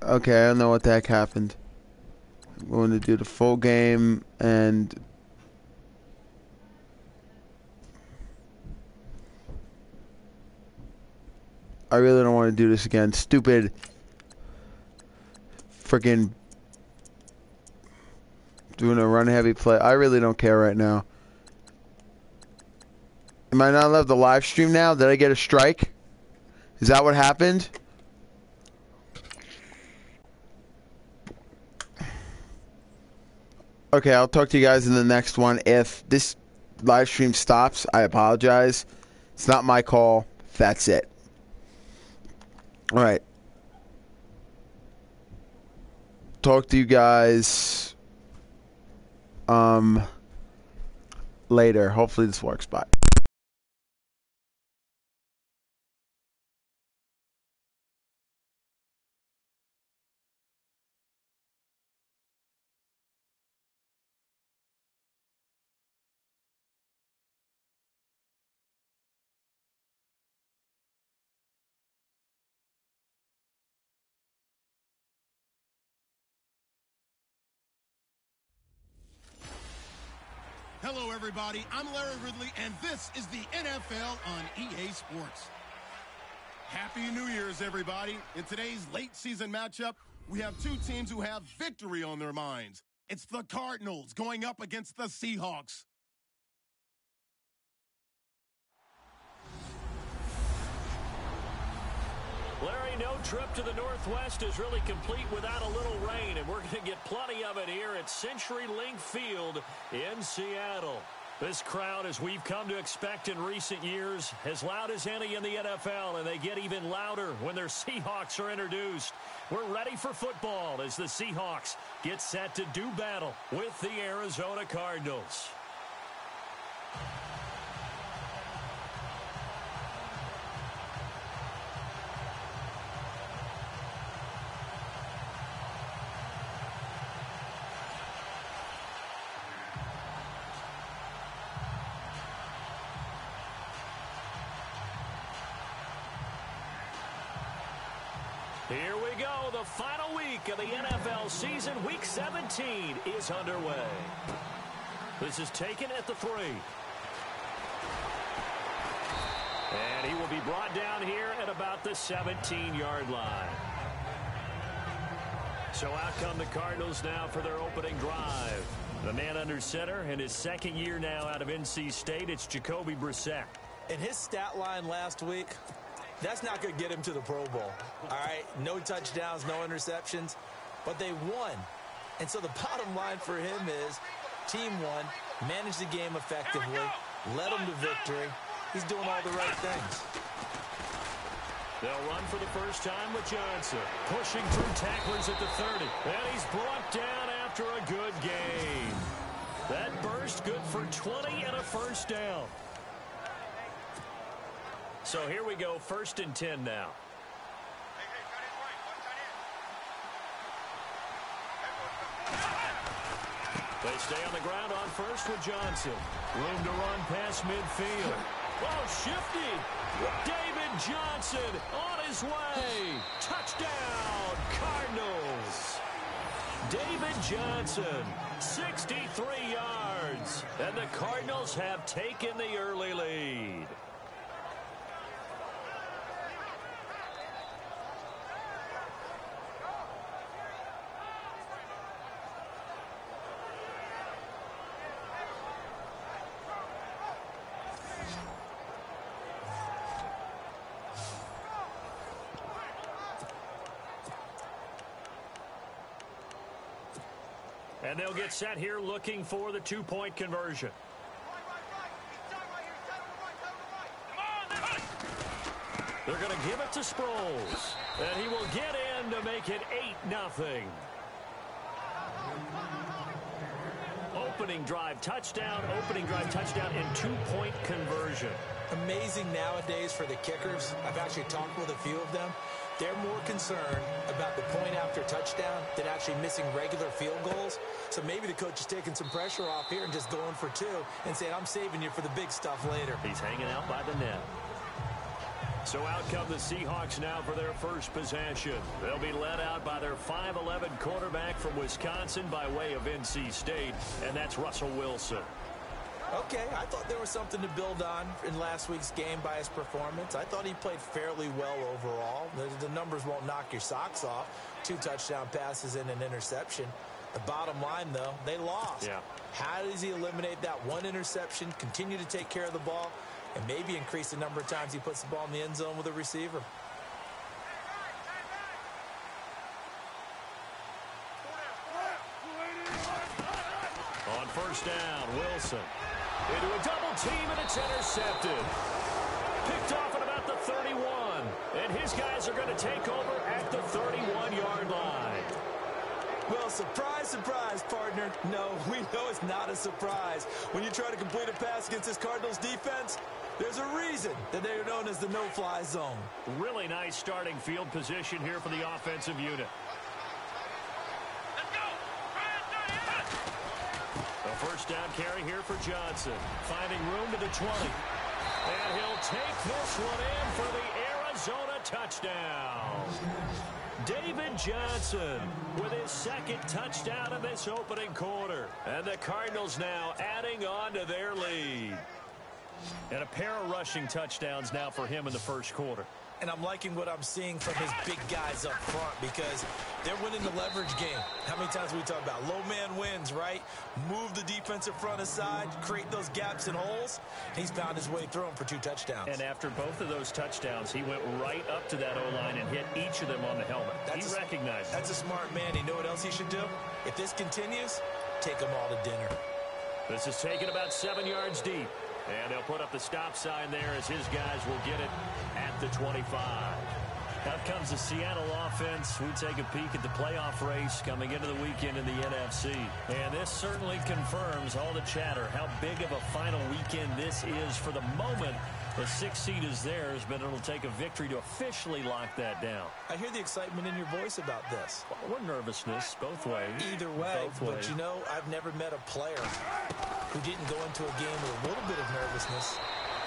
Okay, I don't know what the heck happened. I'm going to do the full game and... I really don't want to do this again. Stupid freaking doing a run heavy play. I really don't care right now. Am I not allowed to live stream now? Did I get a strike? Is that what happened? Okay, I'll talk to you guys in the next one. If this live stream stops, I apologize. It's not my call. That's it. All right. Talk to you guys later. Hopefully this works. Bye. Hello, everybody. I'm Larry Ridley, and this is the NFL on EA Sports. Happy New Year's, everybody. In today's late-season matchup, we have two teams who have victory on their minds. It's the Cardinals going up against the Seahawks. Larry, no trip to the Northwest is really complete without a little rain, and we're going to get plenty of it here at CenturyLink Field in Seattle. This crowd, as we've come to expect in recent years, as loud as any in the NFL, and they get even louder when their Seahawks are introduced. We're ready for football as the Seahawks get set to do battle with the Arizona Cardinals. Here we go. The final week of the NFL season. Week 17 is underway. This is taken at the 3. And he will be brought down here at about the 17-yard line. So out come the Cardinals now for their opening drive. The man under center in his second year now out of NC State, it's Jacoby Brissett. In his stat line last week, that's not going to get him to the Pro Bowl. All right, no touchdowns, no interceptions, but they won. And so the bottom line for him is team won, managed the game effectively, led them to victory. He's doing all the right things. They'll run for the first time with Johnson, pushing through tacklers at the 30. And he's brought down after a good game. That burst good for 20 and a first down. So here we go, 1st and 10 now. They stay on the ground on first with Johnson. Room to run past midfield. Oh, shifty. David Johnson on his way. Touchdown, Cardinals. David Johnson, 63 yards. And the Cardinals have taken the early lead. And they'll get set here looking for the 2-point conversion. They're going to give it to Sproles. And he will get in to make it 8-0. Opening drive touchdown and 2-point conversion. Amazing nowadays for the kickers. I've actually talked with a few of them. They're more concerned about the point after touchdown than actually missing regular field goals. So maybe the coach is taking some pressure off here and just going for 2 and saying, I'm saving you for the big stuff later. He's hanging out by the net. So out come the Seahawks now for their first possession. They'll be led out by their 5'11 quarterback from Wisconsin by way of NC State, and that's Russell Wilson. Okay, I thought there was something to build on in last week's game by his performance. I thought he played fairly well overall. The numbers won't knock your socks off. 2 touchdown passes and an interception. The bottom line, though, they lost. Yeah. How does he eliminate that one interception, continue to take care of the ball, and maybe increase the number of times he puts the ball in the end zone with a receiver? On first down, Wilson into a double team, and it's intercepted. Picked off at about the 31, and his guys are going to take over at the 31-yard line. Well, surprise, surprise, partner. No, we know it's not a surprise. When you try to complete a pass against this Cardinals defense, there's a reason that they're known as the no-fly zone. Really nice starting field position here for the offensive unit. A first down carry here for Johnson. Finding room to the 20. And he'll take this one in for the Arizona touchdown. David Johnson with his second touchdown in this opening quarter. And the Cardinals now adding on to their lead. And a pair of rushing touchdowns now for him in the first quarter. And I'm liking what I'm seeing from his big guys up front because they're winning the leverage game. How many times we talk about low man wins, right? Move the defensive front aside, create those gaps and holes. He's found his way through them for 2 touchdowns. And after both of those touchdowns, he went right up to that O-line and hit each of them on the helmet. He recognized it. That's a smart man. You know what else he should do? If this continues, take them all to dinner. This is taken about 7 yards deep. And they'll put up the stop sign there as his guys will get it at the 25. Out comes the Seattle offense. We take a peek at the playoff race coming into the weekend in the NFC. And this certainly confirms all the chatter, how big of a final weekend this is for the moment. The 6th seed is theirs, but it'll take a victory to officially lock that down. I hear the excitement in your voice about this. Or nervousness, both ways. Either way, but you know, I've never met a player who didn't go into a game with a little bit of nervousness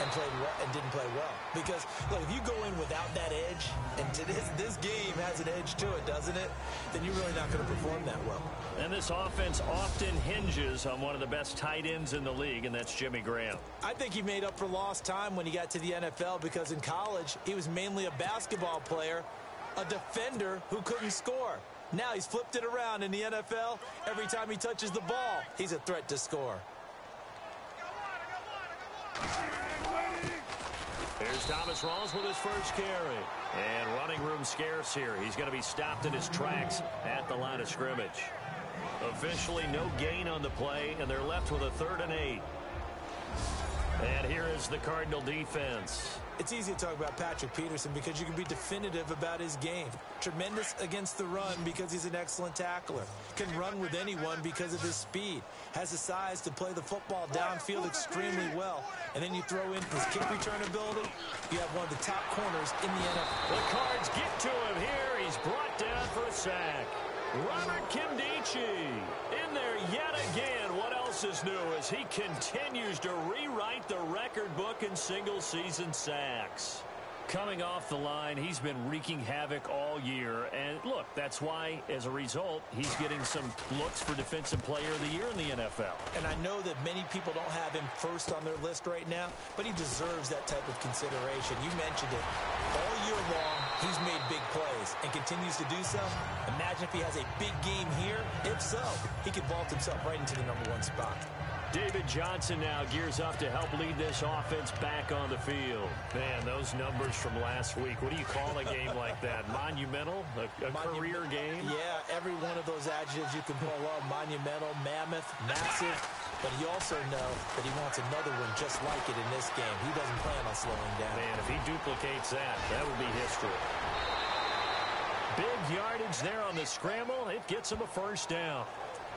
and didn't play well. Because, look, if you go in without that edge, and this game has an edge to it, doesn't it? Then you're really not going to perform that well. And this offense often hinges on one of the best tight ends in the league, and that's Jimmy Graham. I think he made up for lost time when he got to the NFL because in college, he was mainly a basketball player, a defender who couldn't score. Now he's flipped it around in the NFL. Every time he touches the ball, he's a threat to score. Here's Thomas Rawls with his first carry. And running room scarce here. He's going to be stopped in his tracks at the line of scrimmage. Officially no gain on the play, and they're left with a 3rd and 8. And here is the Cardinal defense. It's easy to talk about Patrick Peterson because you can be definitive about his game. Tremendous against the run because he's an excellent tackler. Can run with anyone because of his speed. Has the size to play the football downfield extremely well. And then you throw in his kick return ability. You have one of the top corners in the NFL. The Cards get to him here. He's brought down for a sack. Robert Kimdichie in there yet again. What else is new as he continues to rewrite the record book in single-season sacks? Coming off the line, he's been wreaking havoc all year. And look, that's why, as a result, he's getting some looks for Defensive Player of the Year in the NFL. And I know that many people don't have him first on their list right now, but he deserves that type of consideration. You mentioned it. All year long, he's made big plays and continues to do so. Imagine if he has a big game here. If so, he could vault himself right into the #1 spot. David Johnson now gears up to help lead this offense back on the field. Man, those numbers from last week. What do you call a game like that? Monumental? A career game? Yeah, every one of those adjectives you can pull up. Monumental, mammoth, massive. But you also know that he wants another one just like it in this game. He doesn't plan on slowing down. Man, if he duplicates that, that would be history. Big yardage there on the scramble. It gets him a first down.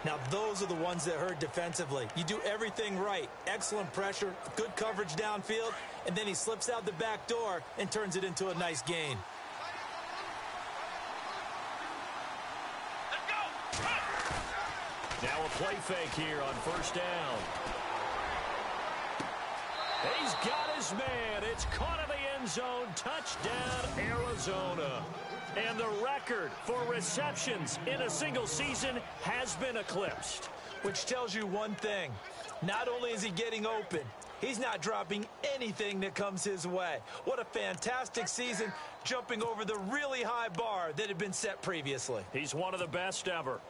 Now, those are the ones that hurt defensively. You do everything right. Excellent pressure, good coverage downfield, and then he slips out the back door and turns it into a nice gain. Now a play fake here on first down. He's got his man. It's caught in the end zone. Touchdown, Arizona. And the record for receptions in a single season has been eclipsed. Which tells you one thing. Not only is he getting open, he's not dropping anything that comes his way. What a fantastic season, jumping over the really high bar that had been set previously. He's one of the best ever.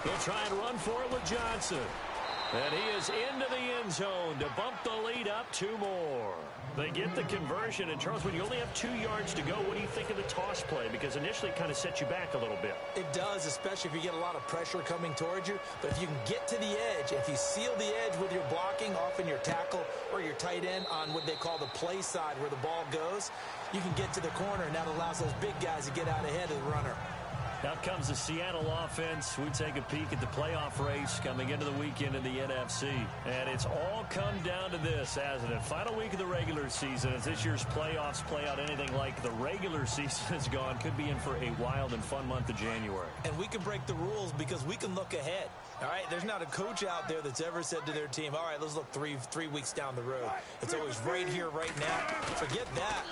He'll try and run for it with Johnson. And he is into the end zone to bump the lead up 2 more. They get the conversion. And, Charles, when you only have 2 yards to go, what do you think of the toss play? Because initially it kind of sets you back a little bit. It does, especially if you get a lot of pressure coming towards you. But if you can get to the edge, if you seal the edge with your blocking, often your tackle or your tight end on what they call the play side where the ball goes, you can get to the corner, and that allows those big guys to get out ahead of the runner. Out comes the Seattle offense. We take a peek at the playoff race coming into the weekend in the NFC. And it's all come down to this, hasn't it? Final week of the regular season. As this year's playoffs play out anything like the regular season has gone, could be in for a wild and fun month of January. And we can break the rules because we can look ahead. All right, there's not a coach out there that's ever said to their team, all right, let's look three weeks down the road. It's always right here, right now. Forget that.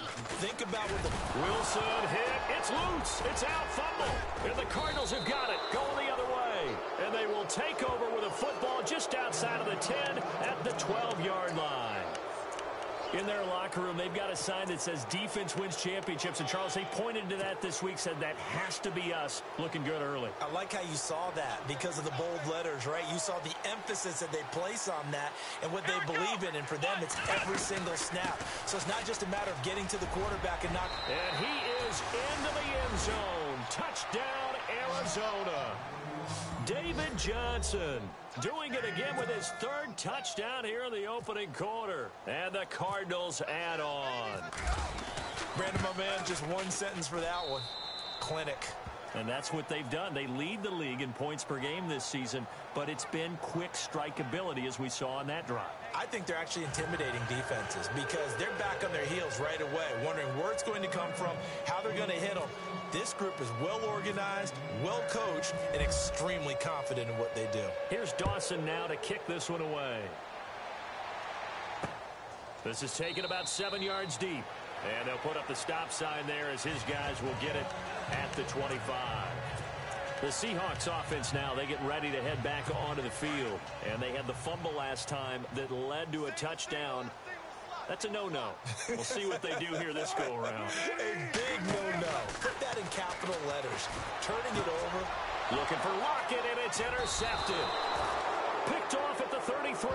Think about what the... Wilson hit. It's loose. It's out. Fumble. And the Cardinals have got it. Going the other way. And they will take over with a football just outside of the 10 at the 12-yard line. In their locker room, they've got a sign that says defense wins championships. And, Charles, they pointed to that this week, said that has to be us. Looking good early. I like how you saw that because of the bold letters, right? You saw the emphasis that they place on that and what they believe in. And for them, it's every single snap. So it's not just a matter of getting to the quarterback and not... And he is into the end zone. Touchdown, Arizona. David Johnson doing it again with his 3rd touchdown here in the opening quarter. And the Cardinals add on. Brandon, my man, just one sentence for that one. Clinic. And that's what they've done. They lead the league in points per game this season, but it's been quick strike ability as we saw on that drive. I think they're actually intimidating defenses because they're back on their heels right away, wondering where it's going to come from, how they're going to hit them. This group is well organized, well coached, and extremely confident in what they do. Here's Dawson now to kick this one away. This is taken about 7 yards deep. And they'll put up the stop sign there as his guys will get it at the 25. The Seahawks offense now, they get ready to head back onto the field. And they had the fumble last time that led to a touchdown. That's a no-no. We'll see what they do here this go-around. A big no-no. Put that in capital letters. Turning it over. Looking for Lockett, and it's intercepted. Picked off at the 33.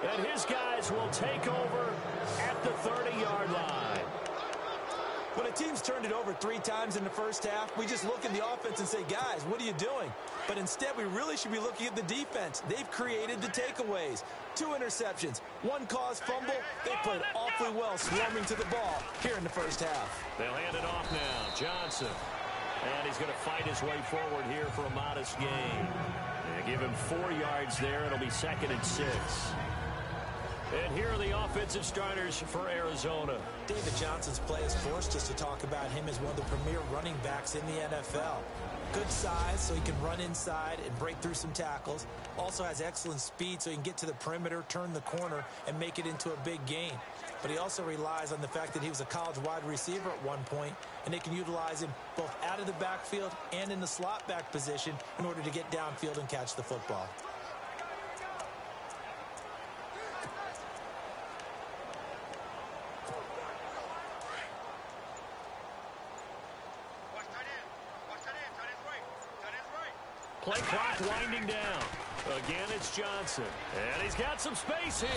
And his guys will take over at the 30-yard line. When a team's turned it over 3 times in the first half, we just look at the offense and say, guys, what are you doing? But instead, we really should be looking at the defense. They've created the takeaways. 2 interceptions, 1 caused fumble. They played awfully well swarming to the ball here in the first half. They'll hand it off now. Johnson. And he's going to fight his way forward here for a modest gain. They give him 4 yards there. It'll be 2nd and 6. And here are the offensive starters for Arizona. David Johnson's play has forced us to talk about him as one of the premier running backs in the NFL. Good size, so he can run inside and break through some tackles. Also has excellent speed, so he can get to the perimeter, turn the corner, and make it into a big gain. But he also relies on the fact that he was a college wide receiver at one point, and they can utilize him both out of the backfield and in the slot back position in order to get downfield and catch the football. Play clock winding down. Again, it's Johnson. And he's got some space here.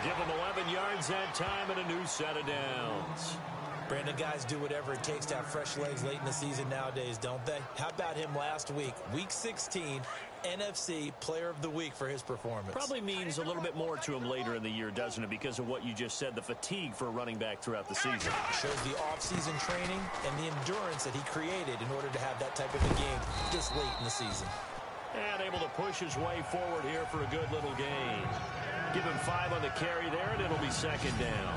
Give him 11 yards that time and a new set of downs. Brandon, guys do whatever it takes to have fresh legs late in the season nowadays, don't they? How about him last week? Week 16, NFC Player of the Week for his performance. Probably means a little bit more to him later in the year, doesn't it? Because of what you just said, the fatigue for a running back throughout the season. Shows the offseason training and the endurance that he created in order to have that type of a game this late in the season. And able to push his way forward here for a good little gain. Give him 5 on the carry there, and it'll be 2nd down.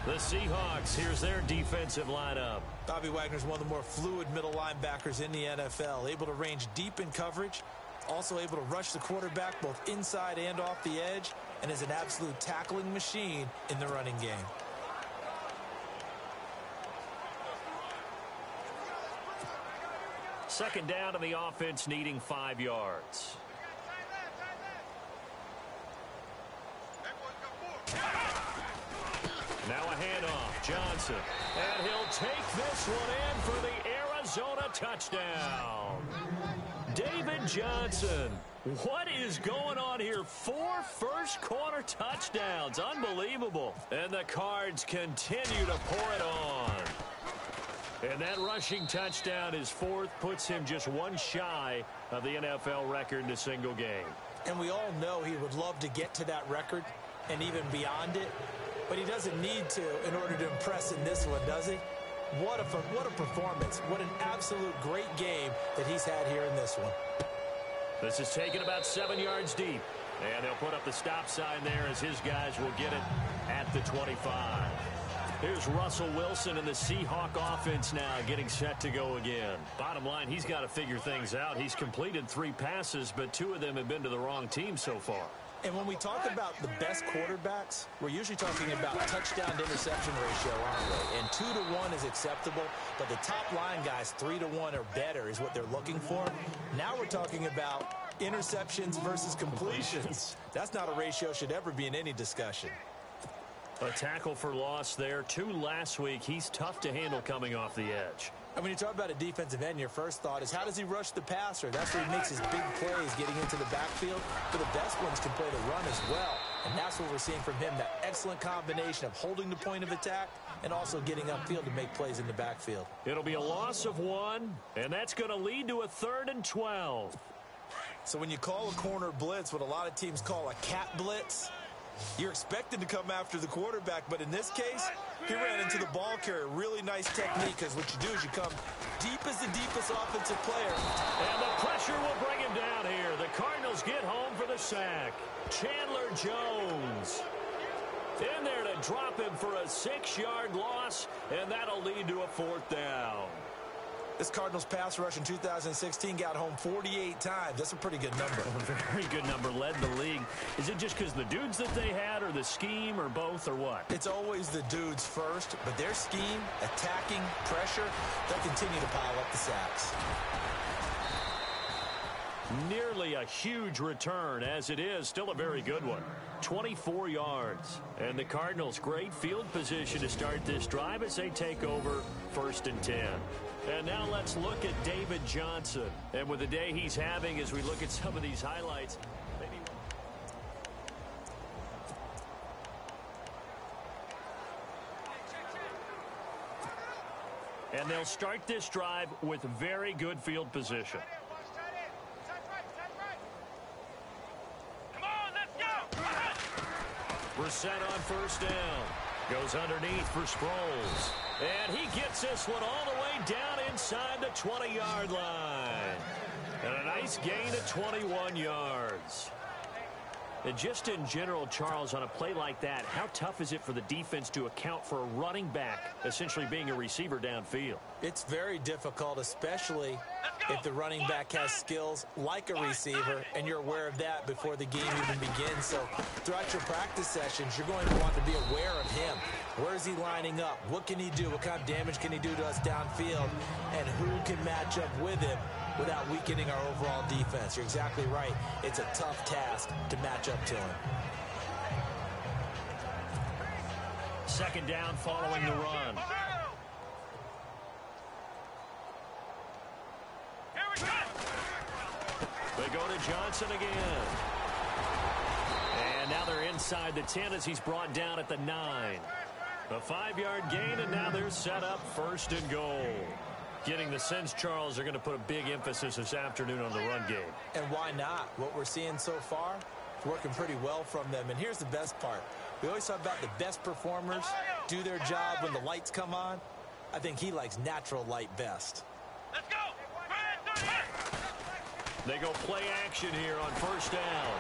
The Seahawks, here's their defensive lineup. Bobby Wagner's one of the more fluid middle linebackers in the NFL, able to range deep in coverage, also able to rush the quarterback both inside and off the edge, and is an absolute tackling machine in the running game. Second down to the offense, needing 5 yards. Now a handoff, Johnson. And he'll take this one in for the Arizona touchdown. David Johnson. What is going on here? 4 first-quarter touchdowns. Unbelievable. And the Cards continue to pour it on. And that rushing touchdown, his 4th, puts him just 1 shy of the NFL record in a single game. And we all know he would love to get to that record and even beyond it. But he doesn't need to in order to impress in this one, does he? What a performance. What an absolute great game that he's had here in this one. This is taken about 7 yards deep. And they'll put up the stop sign there as his guys will get it at the 25. Here's Russell Wilson and the Seahawk offense now getting set to go again. Bottom line, he's got to figure things out. He's completed 3 passes, but 2 of them have been to the wrong team so far. And when we talk about the best quarterbacks, we're usually talking about touchdown to interception ratio, aren't we? And 2 to 1 is acceptable, but the top line guys 3 to 1 or better is what they're looking for. Now we're talking about interceptions versus completions. That's not a ratio should ever be in any discussion. A tackle for loss there. 2 last week. He's tough to handle coming off the edge. And when you talk about a defensive end, your first thought is how does he rush the passer? That's where he makes his big plays getting into the backfield. But the best ones can play the run as well. And that's what we're seeing from him, that excellent combination of holding the point of attack and also getting upfield to make plays in the backfield. It'll be a loss of 1, and that's going to lead to a 3rd and 12. So when you call a corner blitz, what a lot of teams call a cat blitz, you're expected to come after the quarterback, but in this case, he ran into the ball carrier. Really nice technique, because what you do is you come deep as the deepest offensive player. And the pressure will bring him down here. The Cardinals get home for the sack. Chandler Jones in there to drop him for a 6-yard loss, and that'll lead to a 4th down. This Cardinals pass rush in 2016 got home 48 times. That's a pretty good number. A very good number, led the league. Is it just because the dudes that they had, or the scheme, or both, or what? It's always the dudes first, but their scheme, attacking, pressure, they'll continue to pile up the sacks. Nearly a huge return, as it is. Still a very good one. 24 yards. And the Cardinals, great field position to start this drive as they take over 1st and 10. And now let's look at David Johnson. And with the day he's having, as we look at some of these highlights, maybe... And they'll start this drive with very good field position. Brissett on 1st down. Goes underneath for Sproles. And he gets this one all the way down inside the 20-yard line. And a nice gain of 21 yards. And just in general, Charles, on a play like that, how tough is it for the defense to account for a running back essentially being a receiver downfield? It's very difficult, especially if the running back has skills like a receiver, and you're aware of that before the game even begins. So throughout your practice sessions, you're going to want to be aware of him. Where is he lining up? What can he do? What kind of damage can he do to us downfield? And who can match up with him without weakening our overall defense? You're exactly right. It's a tough task to match up to him. 2nd down following the run. They go to Johnson again. And now they're inside the 10 as he's brought down at the 9. A 5-yard gain, and now they're set up 1st and goal. Getting the sense, Charles, they're going to put a big emphasis this afternoon on the run game. And why not? What we're seeing so far, it's working pretty well from them. And here's the best part. We always talk about the best performers do their job when the lights come on. I think he likes natural light best. Let's go! They go play action here on 1st down.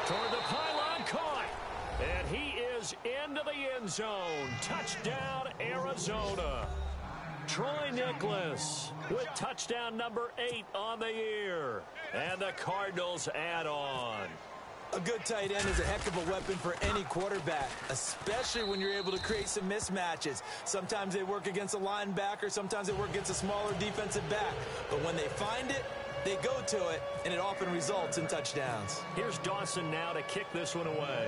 Toward the pylon, caught. And he is into the end zone. Touchdown, Arizona. Troy Nicholas with touchdown number 8 on the year. And the Cardinals add on. A good tight end is a heck of a weapon for any quarterback, especially when you're able to create some mismatches. Sometimes they work against a linebacker, sometimes they work against a smaller defensive back. But when they find it, they go to it, and it often results in touchdowns. Here's Dawson now to kick this one away.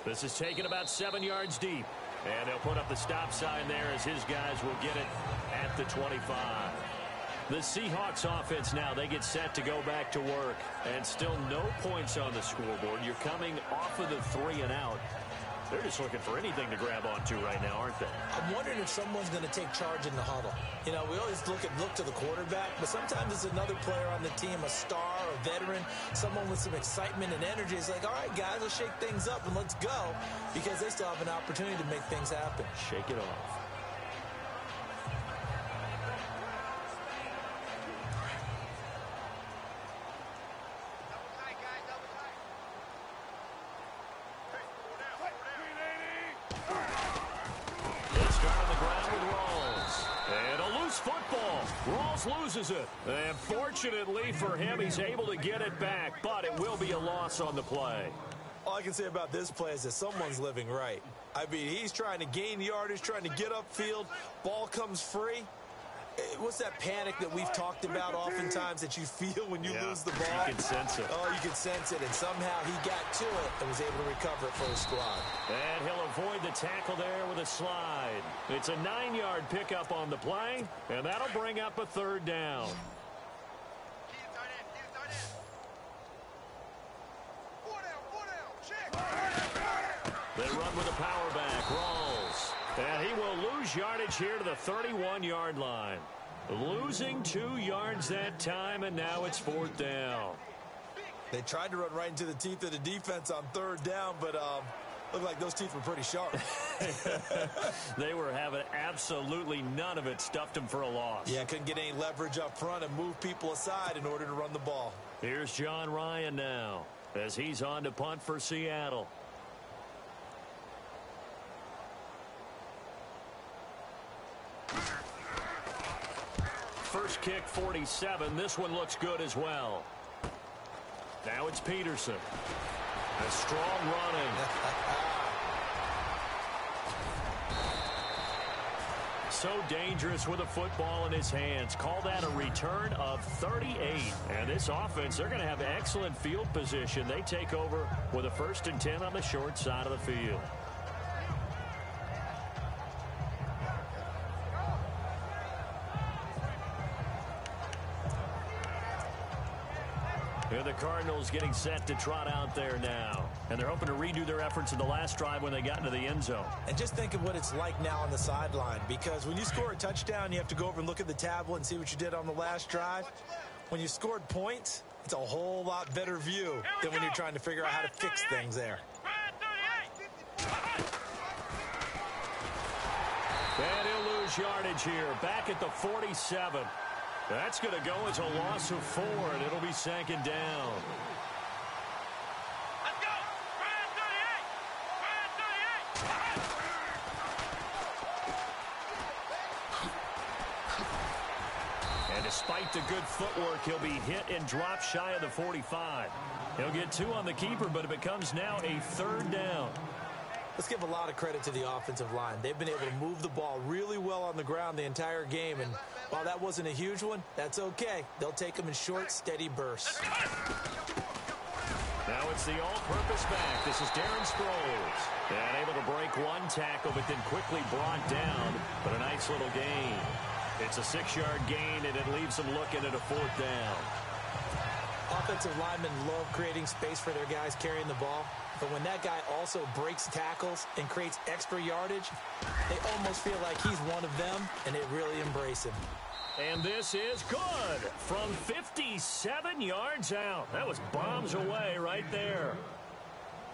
This is taken about 7 yards deep. And they'll put up the stop sign there as his guys will get it at the 25. The Seahawks offense now, they get set to go back to work. And still no points on the scoreboard. You're coming off of the 3 and out. They're just looking for anything to grab onto right now, aren't they? I'm wondering if someone's going to take charge in the huddle. You know, we always look to the quarterback, but sometimes it's another player on the team, a star, a veteran, someone with some excitement and energy. It's like, all right, guys, let's shake things up and let's go, because they still have an opportunity to make things happen. Shake it off. Loses it. And fortunately for him, he's able to get it back, but it will be a loss on the play. All I can say about this play is that someone's living right. I mean, he's trying to gain yardage, trying to get upfield. Ball comes free. What's that panic that we've talked about oftentimes that you feel when you lose the ball? You can sense it. Oh, you can sense it. And somehow he got to it and was able to recover it for his squad. And he'll avoid the tackle there with a slide. It's a 9-yard pickup on the play, and that'll bring up a 3rd down. They run with a power back. Rawls. And he will lose yardage here to the 31-yard line. Losing 2 yards that time, and now it's 4th down. They tried to run right into the teeth of the defense on 3rd down, but looked like those teeth were pretty sharp. They were having absolutely none of it. Stuffed them for a loss. Yeah, couldn't get any leverage up front and move people aside in order to run the ball. Here's John Ryan now as he's on to punt for Seattle. First kick, 47. This one looks good as well. Now it's Peterson. A strong running. So dangerous with a football in his hands. Call that a return of 38. And this offense, they're going to have excellent field position. They take over with a 1st and 10 on the short side of the field. Here the Cardinals getting set to trot out there now. And they're hoping to redo their efforts in the last drive when they got into the end zone. And just think of what it's like now on the sideline, because when you score a touchdown, you have to go over and look at the tablet and see what you did on the last drive. When you scored points, it's a whole lot better view than when you're trying to figure out how to fix things there. And he'll lose yardage here. Back at the 47. That's going to go as a loss of 4, and it'll be 2nd down. Let's go! Ryan 38! Ryan 38! And despite the good footwork, he'll be hit and dropped shy of the 45. He'll get 2 on the keeper, but it becomes now a 3rd down. Let's give a lot of credit to the offensive line. They've been able to move the ball really well on the ground the entire game, and while that wasn't a huge one, that's okay. They'll take them in short, steady bursts. Now it's the all-purpose back. This is Darren Sproles. And able to break 1 tackle, but then quickly brought down. But a nice little gain. It's a 6-yard gain, and it leaves them looking at a 4th down. Offensive linemen love creating space for their guys carrying the ball. But when that guy also breaks tackles and creates extra yardage, they almost feel like he's one of them, and they really embrace him. And this is good from 57 yards out. That was bombs away right there.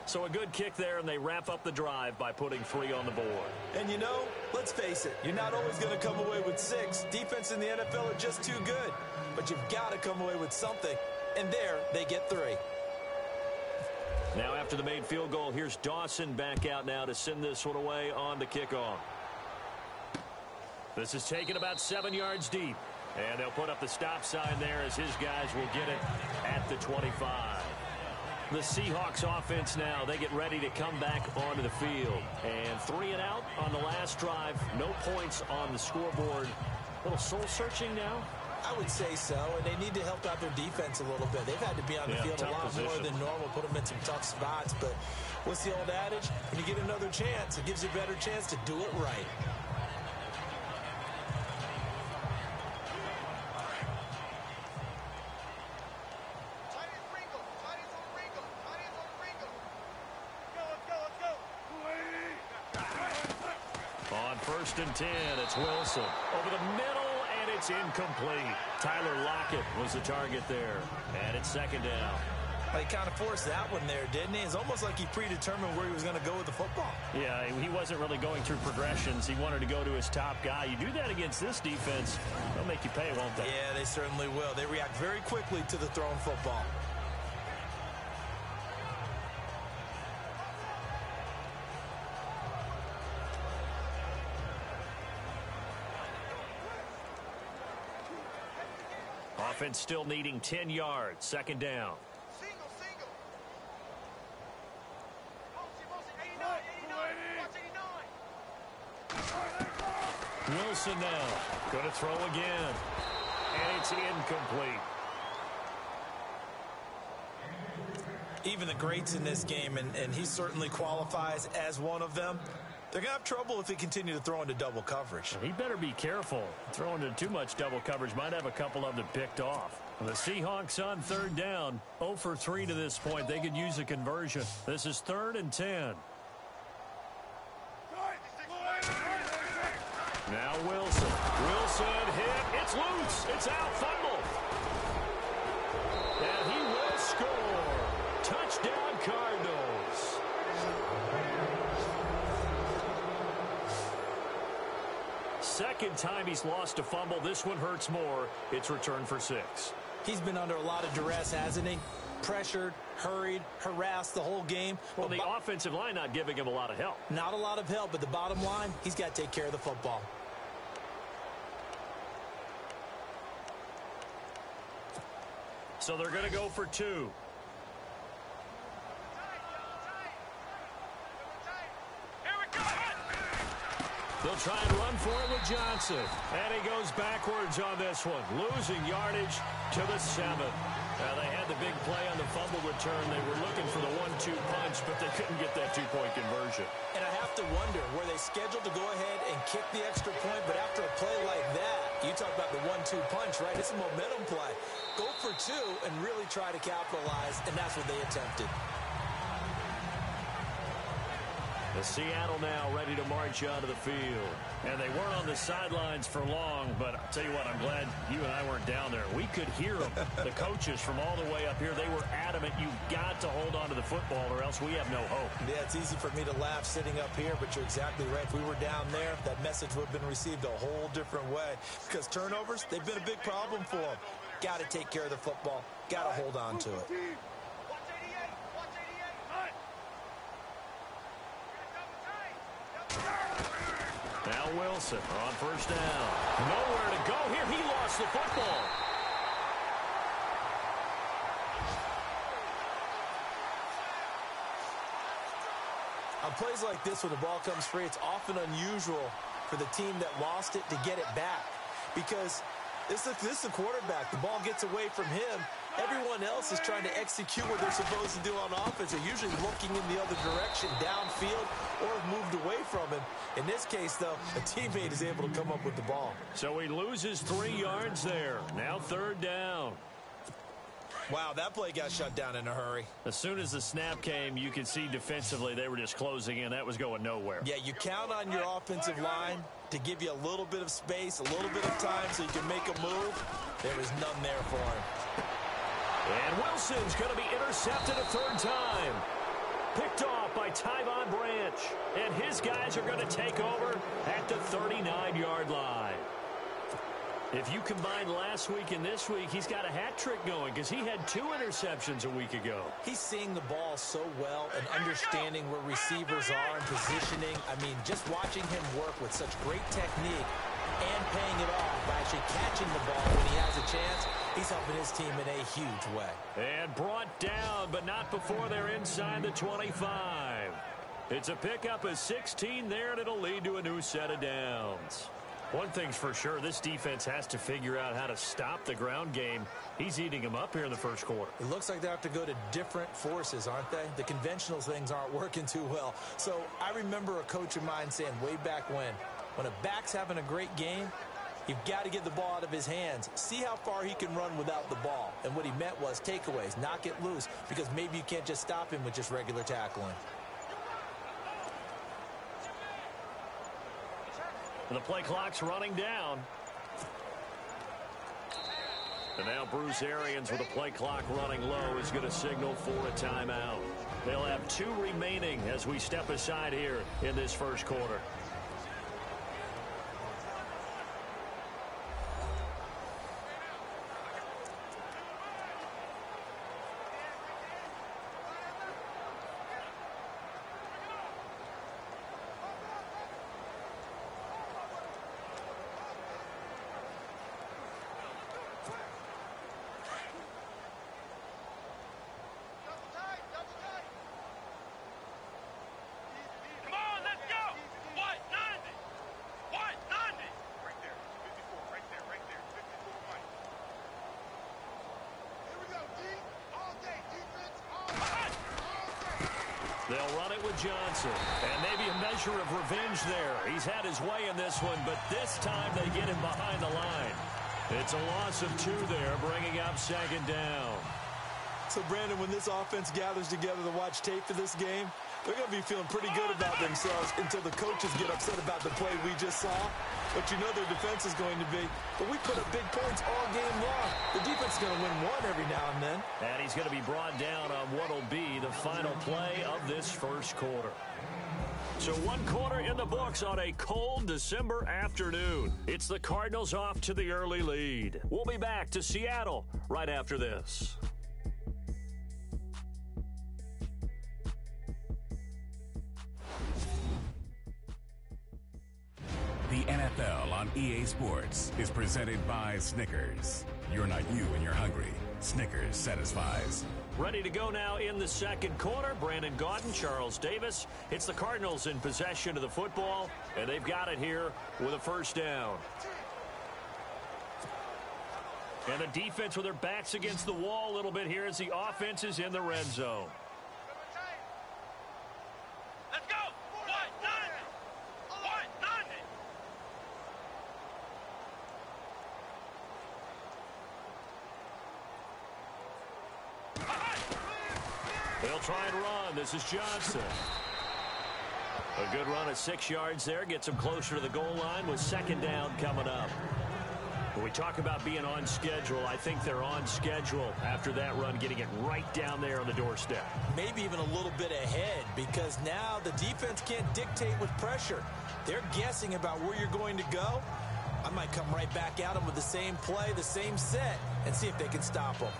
So a good kick there, and they wrap up the drive by putting 3 on the board. And you know, let's face it, you're not always going to come away with 6. Defense in the NFL are just too good. But you've got to come away with something. And there, they get 3. Now after the made field goal, here's Dawson back out now to send this one away on the kickoff. This is taken about 7 yards deep. And they'll put up the stop sign there as his guys will get it at the 25. The Seahawks offense now, they get ready to come back onto the field. And 3 and out on the last drive. No points on the scoreboard. A little soul-searching now? I would say so, and they need to help out their defense a little bit. They've had to be on the field a lot more than normal, put them in some tough spots. But what's the old adage? When you get another chance, it gives you a better chance to do it right. On 1st and 10, it's Wilson. Over the middle, and it's incomplete. Tyler Lockett was the target there. And it's 2nd down. Well, he kind of forced that one there, didn't he? It's almost like he predetermined where he was going to go with the football. Yeah, he wasn't really going through progressions. He wanted to go to his top guy. You do that against this defense, they'll make you pay, won't they? Yeah, they certainly will. They react very quickly to the thrown football. Offense still needing 10 yards. 2nd down. Single. Wilson, 89. Wilson now. Going to throw again. And it's incomplete. Even the greats in this game, and he certainly qualifies as one of them, they're going to have trouble if they continue to throw into double coverage. He better be careful. Throwing into too much double coverage might have a couple of them picked off. The Seahawks on 3rd down. 0 for 3 to this point. They could use a conversion. This is 3rd and 10. Now Wilson. Wilson hit. It's loose. It's out. Fumble. And he will score. Touchdown Cardinals. Second time he's lost a fumble. This one hurts more. It's returned for 6. He's been under a lot of duress, hasn't he? Pressured, hurried, harassed the whole game. Well, the offensive line not giving him a lot of help. Not a lot of help, but the bottom line, he's got to take care of the football. So they're going to go for 2. They'll try and run for it with Johnson. And he goes backwards on this one. Losing yardage to the 7. Now, they had the big play on the fumble return. They were looking for the 1-2 punch, but they couldn't get that 2-point conversion. And I have to wonder, were they scheduled to go ahead and kick the extra point? But after a play like that, you talk about the 1-2 punch, right? It's a momentum play. Go for 2 and really try to capitalize, and that's what they attempted. The Seattle now ready to march onto the field. And they weren't on the sidelines for long, but I'll tell you what, I'm glad you and I weren't down there. We could hear them, the coaches from all the way up here. They were adamant, you've got to hold on to the football or else we have no hope. Yeah, it's easy for me to laugh sitting up here, but you're exactly right. If we were down there, that message would have been received a whole different way. Because turnovers, they've been a big problem for them. Got to take care of the football. Got to hold on to it. Now Wilson on 1st down. Nowhere to go here. He lost the football. On plays like this, when the ball comes free, it's often unusual for the team that lost it to get it back. Because this is a quarterback. The ball gets away from him. Everyone else is trying to execute what they're supposed to do on offense. They're usually looking in the other direction, downfield, or have moved away from him. In this case, though, a teammate is able to come up with the ball. So he loses 3 yards there. Now 3rd down. Wow, that play got shut down in a hurry. As soon as the snap came, you could see defensively they were just closing in. That was going nowhere. Yeah, you count on your offensive line to give you a little bit of space, a little bit of time so you can make a move. There was none there for him. And Wilson's going to be intercepted a 3rd time. Picked off by Tyvon Branch. And his guys are going to take over at the 39-yard line. If you combine last week and this week, he's got a hat trick going because he had 2 interceptions a week ago. He's seeing the ball so well and understanding where receivers are and positioning. I mean, just watching him work with such great technique and paying it off by actually catching the ball when he has a chance, he's helping his team in a huge way. And brought down, but not before they're inside the 25. It's a pickup of 16 there, and it'll lead to a new set of downs. One thing's for sure, this defense has to figure out how to stop the ground game. He's eating them up here in the first quarter. It looks like they have to go to different forces, aren't they? The conventional things aren't working too well. So I remember a coach of mine saying way back when a back's having a great game, you've got to get the ball out of his hands. See how far he can run without the ball. And what he meant was takeaways, knock it loose, because maybe you can't just stop him with just regular tackling. The play clock's running down. And now Bruce Arians with the play clock running low is going to signal for a timeout. They'll have 2 remaining as we step aside here in this first quarter. They'll run it with Johnson. And maybe a measure of revenge there. He's had his way in this one, but this time they get him behind the line. It's a loss of 2 there, bringing up second down. So, Brandon, when this offense gathers together to watch tape for this game, they're going to be feeling pretty good about themselves until the coaches get upset about the play we just saw. But you know their defense is going to be. But we put up big points all game long. The defense is going to win one every now and then. And he's going to be brought down on what will be the final play of this first quarter. So 1 quarter in the books on a cold December afternoon. It's the Cardinals off to the early lead. We'll be back to Seattle right after this. The NFL on EA Sports is presented by Snickers. You're not you when you're hungry. Snickers satisfies. Ready to go now in the second quarter. Brandon Gaudin, Charles Davis. It's the Cardinals in possession of the football, and they've got it here with a first down. And the defense with their backs against the wall a little bit here as the offense is in the red zone. Let's go! They'll try and run. This is Johnson. A good run at 6 yards there. Gets him closer to the goal line with second down coming up. When we talk about being on schedule, I think they're on schedule after that run, getting it right down there on the doorstep. Maybe even a little bit ahead, because now the defense can't dictate with pressure. They're guessing about where you're going to go. I might come right back at them with the same play, the same set, and see if they can stop them.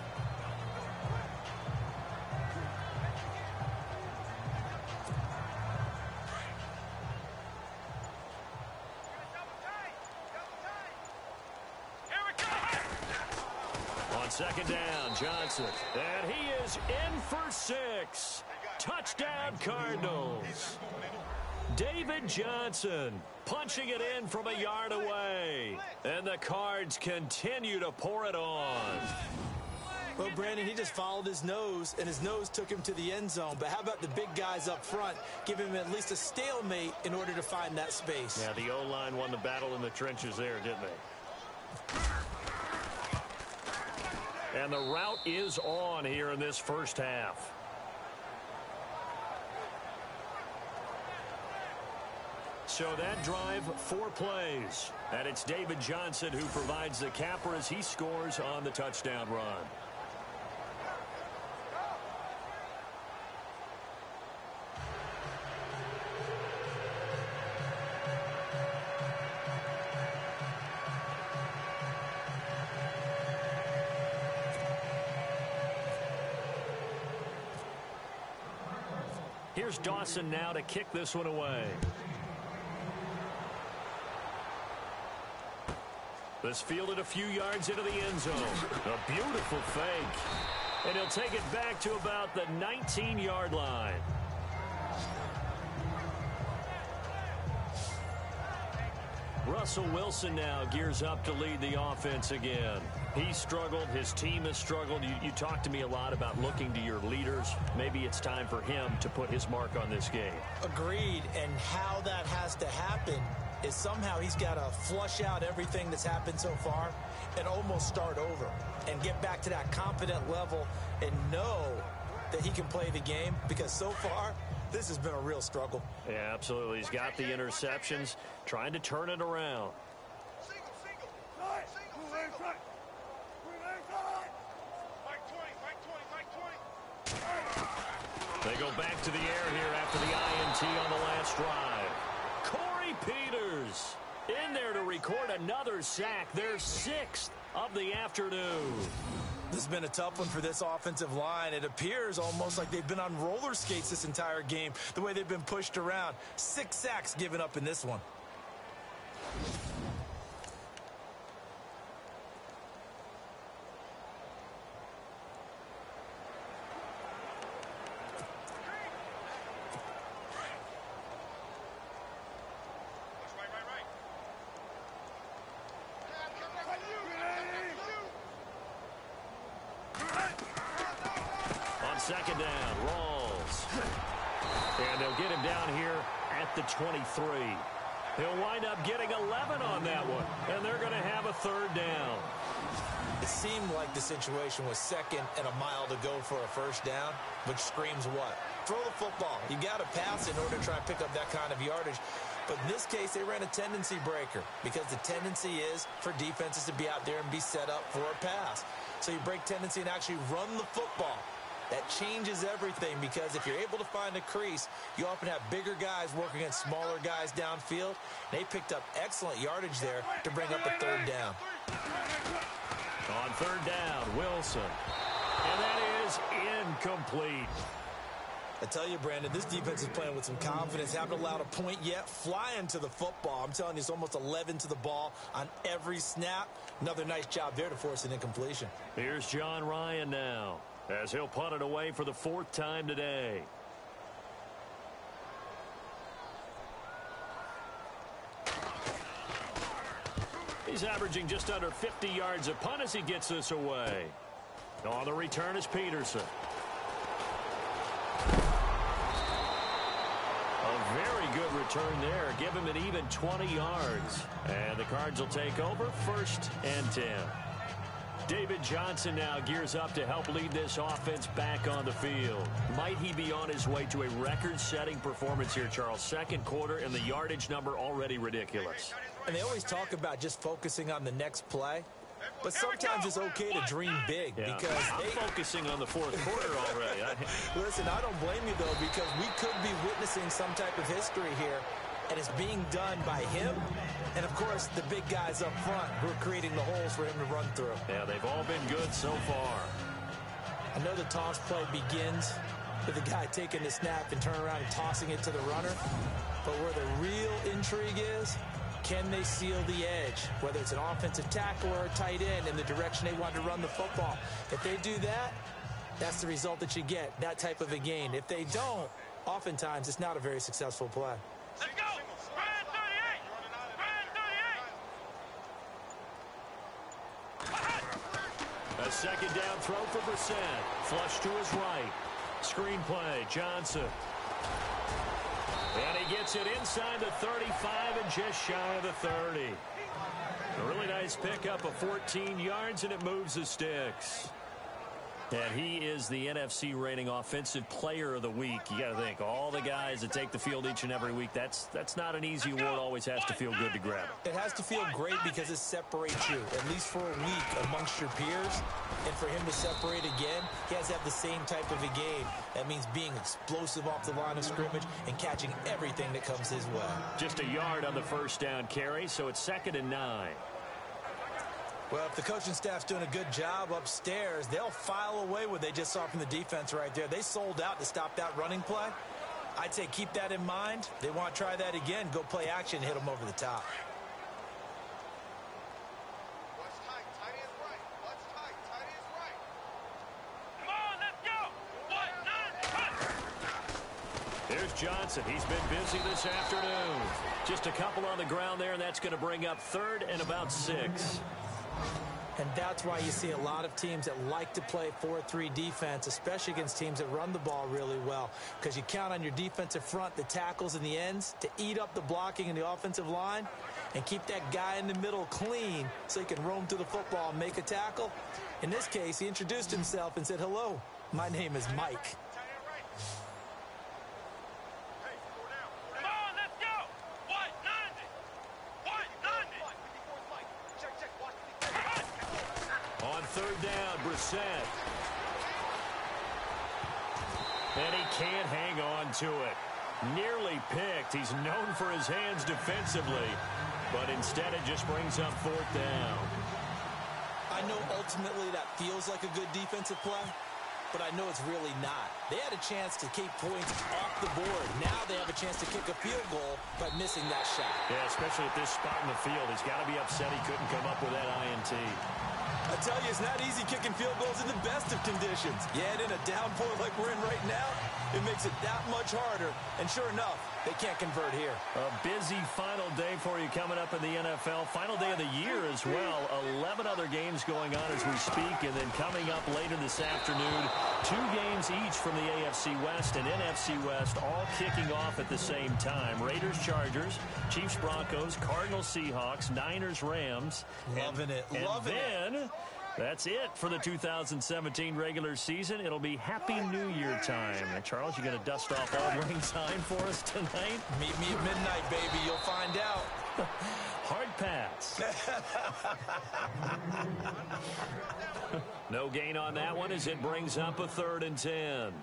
Second down, Johnson. And he is in for 6. Touchdown, Cardinals. David Johnson punching it in from a yard away. And the Cards continue to pour it on. Well, Brandon, he just followed his nose, and his nose took him to the end zone. But how about the big guys up front? Give him at least a stalemate in order to find that space. Yeah, the O-line won the battle in the trenches there, didn't they? And the route is on here in this first half. So that drive, 4 plays. And it's David Johnson who provides the capper as he scores on the touchdown run. Here's Dawson now to kick this one away. This fielded a few yards into the end zone. A beautiful fake. And he'll take it back to about the 19-yard line. Russell Wilson now gears up to lead the offense again. He struggled. His team has struggled. You talked to me a lot about looking to your leaders. Maybe it's time for him to put his mark on this game. Agreed. And how that has to happen is somehow he's got to flush out everything that's happened so far and almost start over and get back to that confident level and know that he can play the game, because so far this has been a real struggle. Yeah, absolutely. He's got the interceptions, trying to turn it around. They go back to the air here after the INT on the last drive. Corey Peters in there to record another sack, their 6th of the afternoon. This has been a tough one for this offensive line. It appears almost like they've been on roller skates this entire game, the way they've been pushed around. 6 sacks given up in this one. Second down, Rawls. And they'll get him down here at the 23. He'll wind up getting 11 on that one, and they're going to have a 3rd down. It seemed like the situation was 2nd and a mile to go for a 1st down, which screams what? Throw the football. You got to pass in order to try and pick up that kind of yardage. But in this case, they ran a tendency breaker, because the tendency is for defenses to be out there and be set up for a pass. So you break tendency and actually run the football. That changes everything, because if you're able to find a crease, you often have bigger guys working against smaller guys downfield. They picked up excellent yardage there to bring up a 3rd down. On 3rd down, Wilson. And that is incomplete. I tell you, Brandon, this defense is playing with some confidence. Haven't allowed a point yet. Flying to the football. I'm telling you, it's almost 11 to the ball on every snap. Another nice job there to force an incompletion. Here's John Ryan now, as he'll punt it away for the 4th time today. He's averaging just under 50 yards a punt as he gets this away. On the return is Peterson. A very good return there. Give him an even 20 yards. And the Cards will take over, 1st and 10. David Johnson now gears up to help lead this offense back on the field. Might he be on his way to a record-setting performance here, Charles? 2nd quarter, and the yardage number already ridiculous. And they always talk about just focusing on the next play. But sometimes it's okay to dream big, because I'm focusing on the 4th quarter already. Listen, I don't blame you, though, because we could be witnessing some type of history here, and it's being done by him and, of course, the big guys up front who are creating the holes for him to run through. Yeah, they've all been good so far. I know the toss play begins with the guy taking the snap and turning around and tossing it to the runner, but where the real intrigue is, can they seal the edge, whether it's an offensive tackle or a tight end, in the direction they want to run the football? If they do that, that's the result that you get, that type of a gain. If they don't, oftentimes it's not a very successful play. Let's go! Brand 38! A 2nd down throw for Brissett. Flush to his right. Screen play, Johnson. And he gets it inside the 35 and just shy of the 30. A really nice pickup of 14 yards, and it moves the sticks. And he is the NFC rating offensive player of the week. You got to think, all the guys that take the field each and every week, that's not an easy award. Always has to feel good to grab. It has to feel great because it separates you, at least for a week, amongst your peers. And for him to separate again, he has to have the same type of a game. That means being explosive off the line of scrimmage and catching everything that comes his way. Just a yard on the 1st down carry, so it's 2nd and 9. Well, if the coaching staff's doing a good job upstairs, they'll file away what they just saw from the defense right there. They sold out to stop that running play. I'd say keep that in mind. They want to try that again. Go play action, hit them over the top. Here's Johnson. He's been busy this afternoon. Just a couple on the ground there, and that's going to bring up 3rd and about 6. And that's why you see a lot of teams that like to play 4-3 defense, especially against teams that run the ball really well, because you count on your defensive front, the tackles and the ends, to eat up the blocking in the offensive line and keep that guy in the middle clean so he can roam to the football and make a tackle. In this case, he introduced himself and said, "Hello, my name is Mike." On 3rd down, Brissett. And he can't hang on to it. Nearly picked. He's known for his hands defensively, but instead it just brings up 4th down. I know ultimately that feels like a good defensive play, but I know it's really not. They had a chance to keep points off the board. Now they have a chance to kick a field goal by missing that shot. Yeah, especially at this spot in the field. He's got to be upset he couldn't come up with that INT. I tell you, it's not easy kicking field goals in the best of conditions. Yet in a downpour like we're in right now, it makes it that much harder. And sure enough, they can't convert here. A busy final day for you coming up in the NFL. Final day of the year as well. 11 other games going on as we speak. And then coming up later this afternoon, 2 games each from the AFC West and NFC West, all kicking off at the same time. Raiders, Chargers, Chiefs, Broncos, Cardinals, Seahawks, Niners, Rams. Loving it. That's it for the 2017 regular season. It'll be Happy New Year time. And Charles, you going to dust off all ring time for us tonight? Meet me at midnight, baby. You'll find out. Hard pass. No gain on that one as it brings up a 3rd and 10.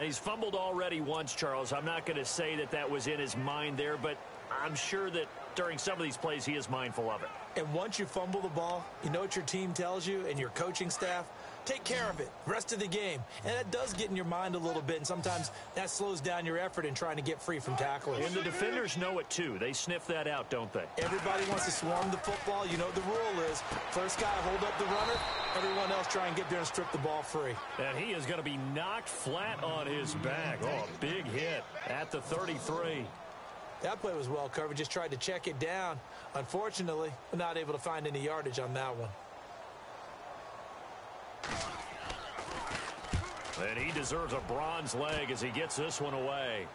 He's fumbled already once, Charles. I'm not going to say that that was in his mind there, but I'm sure that during some of these plays he is mindful of it. And once you fumble the ball, you know what your team tells you and your coaching staff? Take care of it. Rest of the game. And that does get in your mind a little bit, and sometimes that slows down your effort in trying to get free from tacklers. And the defenders know it, too. They sniff that out, don't they? Everybody wants to swarm the football. You know what the rule is. First guy, hold up the runner. Everyone else try and get there and strip the ball free. And he is going to be knocked flat on his back. Oh, a big hit at the 33. That play was well covered. Just tried to check it down. Unfortunately, not able to find any yardage on that one. And he deserves a bronze leg as he gets this one away.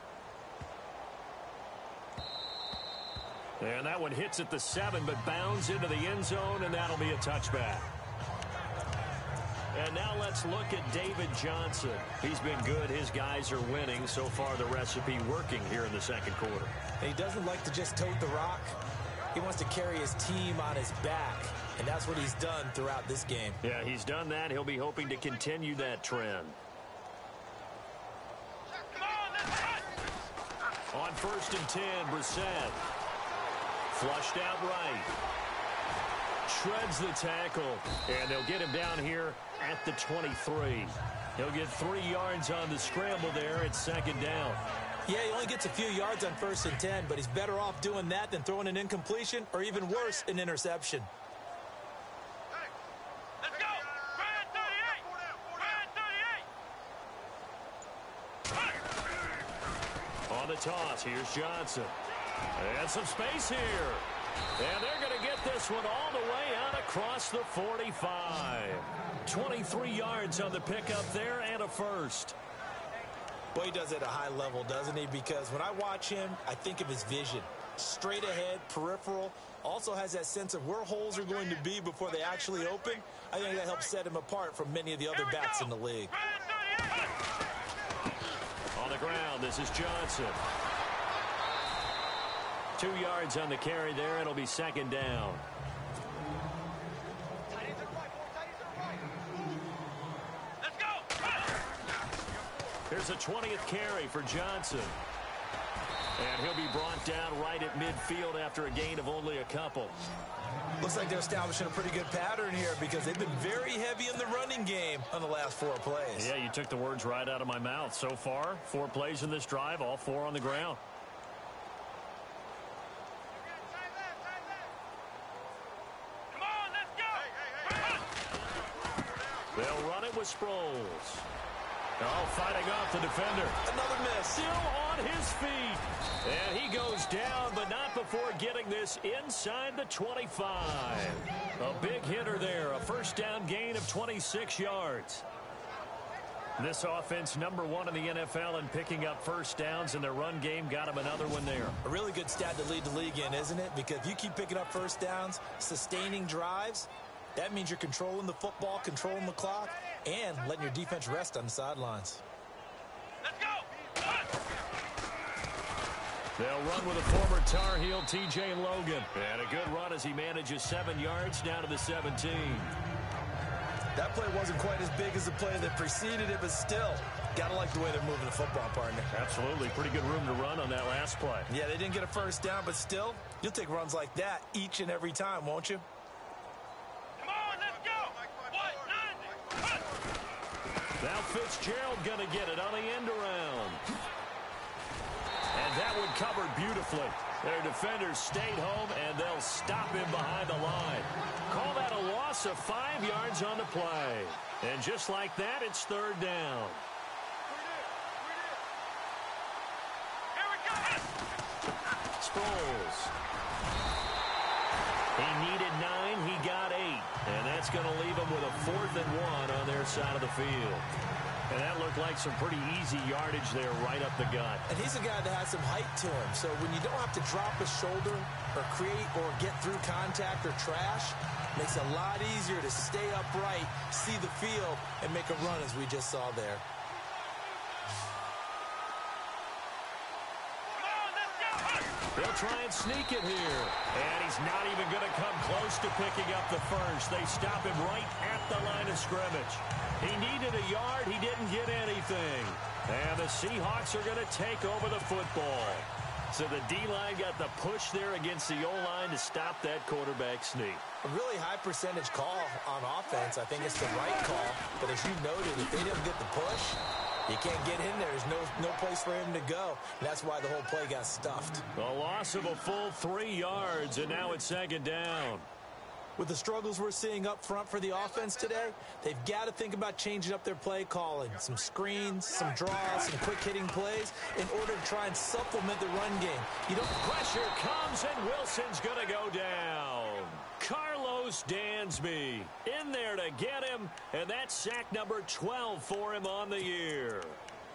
And that one hits at the 7, but bounds into the end zone, and that'll be a touchback. And now let's look at David Johnson. He's been good. His guys are winning. So far, the recipe working here in the second quarter. And he doesn't like to just tote the rock. He wants to carry his team on his back, and that's what he's done throughout this game. Yeah, he's done that. He'll be hoping to continue that trend. On 1st and 10, Brissett. Flushed out right. Shreds the tackle, and they'll get him down here at the 23. He'll get 3 yards on the scramble there at 2nd down. Yeah, he only gets a few yards on 1st and 10, but he's better off doing that than throwing an incompletion or even worse, an interception. Hey, let's go. Brad 38. Brad 38. On the toss, here's Johnson. And some space here. And they're going to get this one all the way out across the 45. 23 yards on the pickup there and a first. Well, he does it at a high level, doesn't he? Because when I watch him, I think of his vision. Straight ahead, peripheral. Also has that sense of where holes are going to be before they actually open. I think that helps set him apart from many of the other backs in the league. On the ground, this is Johnson. 2 yards on the carry there. It'll be 2nd down. Let's go. Here's a 20th carry for Johnson. And he'll be brought down right at midfield after a gain of only a couple. Looks like they're establishing a pretty good pattern here because they've been very heavy in the running game on the last 4 plays. Yeah, you took the words right out of my mouth. So far, 4 plays in this drive, all 4 on the ground. Come on, let's go. They'll run it with Sproles. Oh, fighting off the defender. Another miss. Still on his feet. And he goes down, but not before getting this inside the 25. A big hitter there. A first down gain of 26 yards. This offense, #1 in the NFL in picking up first downs, and their run game got him another one there. A really good stat to lead the league in, isn't it? Because if you keep picking up first downs, sustaining drives, that means you're controlling the football, controlling the clock, and letting your defense rest on the sidelines. Let's go. They'll run with a former Tar Heel, T.J. Logan. And a good run as he manages 7 yards down to the 17. That play wasn't quite as big as the play that preceded it, but still, got to like the way they're moving the football, partner. Absolutely. Pretty good room to run on that last play. Yeah, they didn't get a first down, but still, you'll take runs like that each and every time, won't you? Come on, let's go. 1-9. Now Fitzgerald going to get it on the end around. And that one covered beautifully. Their defenders stayed home, and they'll stop him behind the line. Call that a loss of 5 yards on the play. And just like that, it's 3rd down. Here we go. Sproles. He needed 9, he got 8. And that's going to leave him with a 4th and 1 on their side of the field. And that looked like some pretty easy yardage there right up the gut. And he's a guy that has some height to him. So when you don't have to drop a shoulder or create or get through contact or trash, makes it a lot easier to stay upright, see the field, and make a run as we just saw there. They'll try and sneak it here. And he's not even going to come close to picking up the first. They stop him right at the line of scrimmage. He needed a yard. He didn't get anything. And the Seahawks are going to take over the football. So the D-line got the push there against the O-line to stop that quarterback sneak. A really high percentage call on offense. I think it's the right call. But as you noted, if they didn't get the push, you can't get in there. There's no place for him to go. And that's why the whole play got stuffed. A loss of a full 3 yards, and now it's 2nd down. With the struggles we're seeing up front for the offense today, they've got to think about changing up their play calling. Some screens, some draws, some quick-hitting plays in order to try and supplement the run game. Pressure comes, and Wilson's going to go down. Carlos Dansby in there to get him, and that's sack number 12 for him on the year.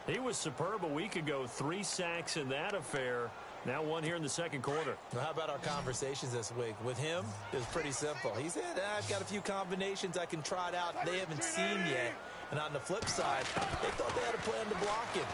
He was superb a week ago. 3 sacks in that affair. Now 1 here in the 2nd quarter. Well, how about our conversations this week? With him, it was pretty simple. He said, I've got a few combinations I can try it out they haven't seen yet. And on the flip side, they thought they had a plan to block him.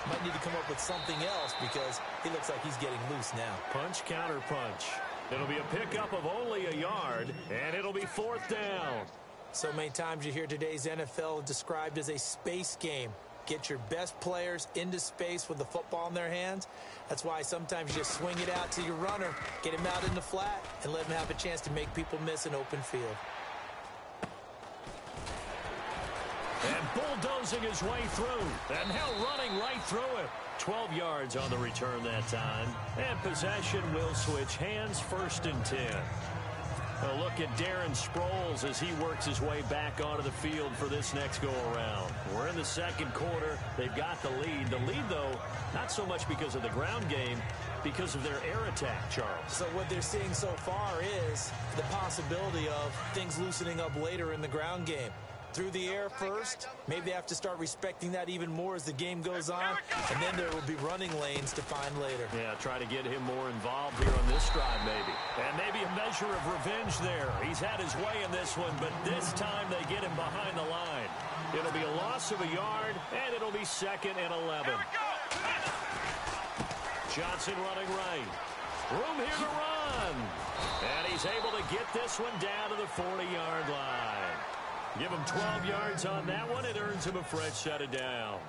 Might need to come up with something else because he looks like he's getting loose now. Punch, counter punch. It'll be a pickup of only a yard, and it'll be 4th down. So many times you hear today's NFL described as a space game. Get your best players into space with the football in their hands. That's why sometimes you just swing it out to your runner, get him out in the flat, and let him have a chance to make people miss an open field. And bulldozing his way through. And now running right through it. 12 yards on the return that time. And possession will switch hands, 1st and 10. A look at Darren Sproles as he works his way back onto the field for this next go-around. We're in the 2nd quarter. They've got the lead. The lead, though, not so much because of the ground game, because of their air attack, Charles. So what they're seeing so far is the possibility of things loosening up later in the ground game. Through the air first, maybe they have to start respecting that even more as the game goes on, and then there will be running lanes to find later. Yeah, try to get him more involved here on this drive, maybe. And maybe a measure of revenge there. He's had his way in this one, but this time they get him behind the line. It'll be a loss of a yard, and it'll be 2nd and 11. Johnson running right. Room here to run. And he's able to get this one down to the 40-yard line. Give him 12 yards on that one. It earns him a fresh set of downs.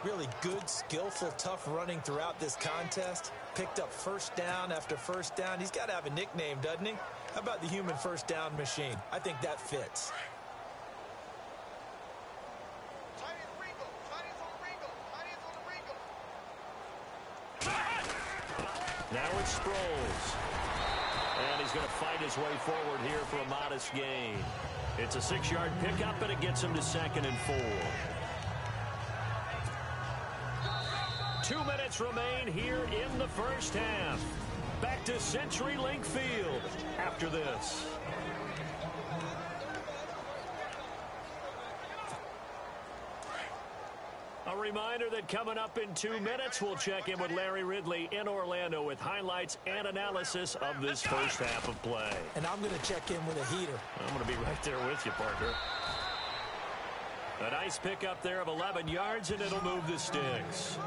Really good, skillful, tough running throughout this contest. Picked up first down after first down. He's got to have a nickname, doesn't he? How about the human first down machine? I think that fits. Now it's Sproles. And he's going to fight his way forward here for a modest gain. It's a 6-yard pickup, and it gets him to 2nd and 4. 2 minutes remain here in the first half. Back to CenturyLink Field after this. A reminder that coming up in 2 minutes, we'll check in with Larry Ridley in Orlando with highlights and analysis of this first half of play. And I'm going to check in with a heater. I'm going to be right there with you, partner. A nice pickup there of 11 yards, and it'll move the sticks.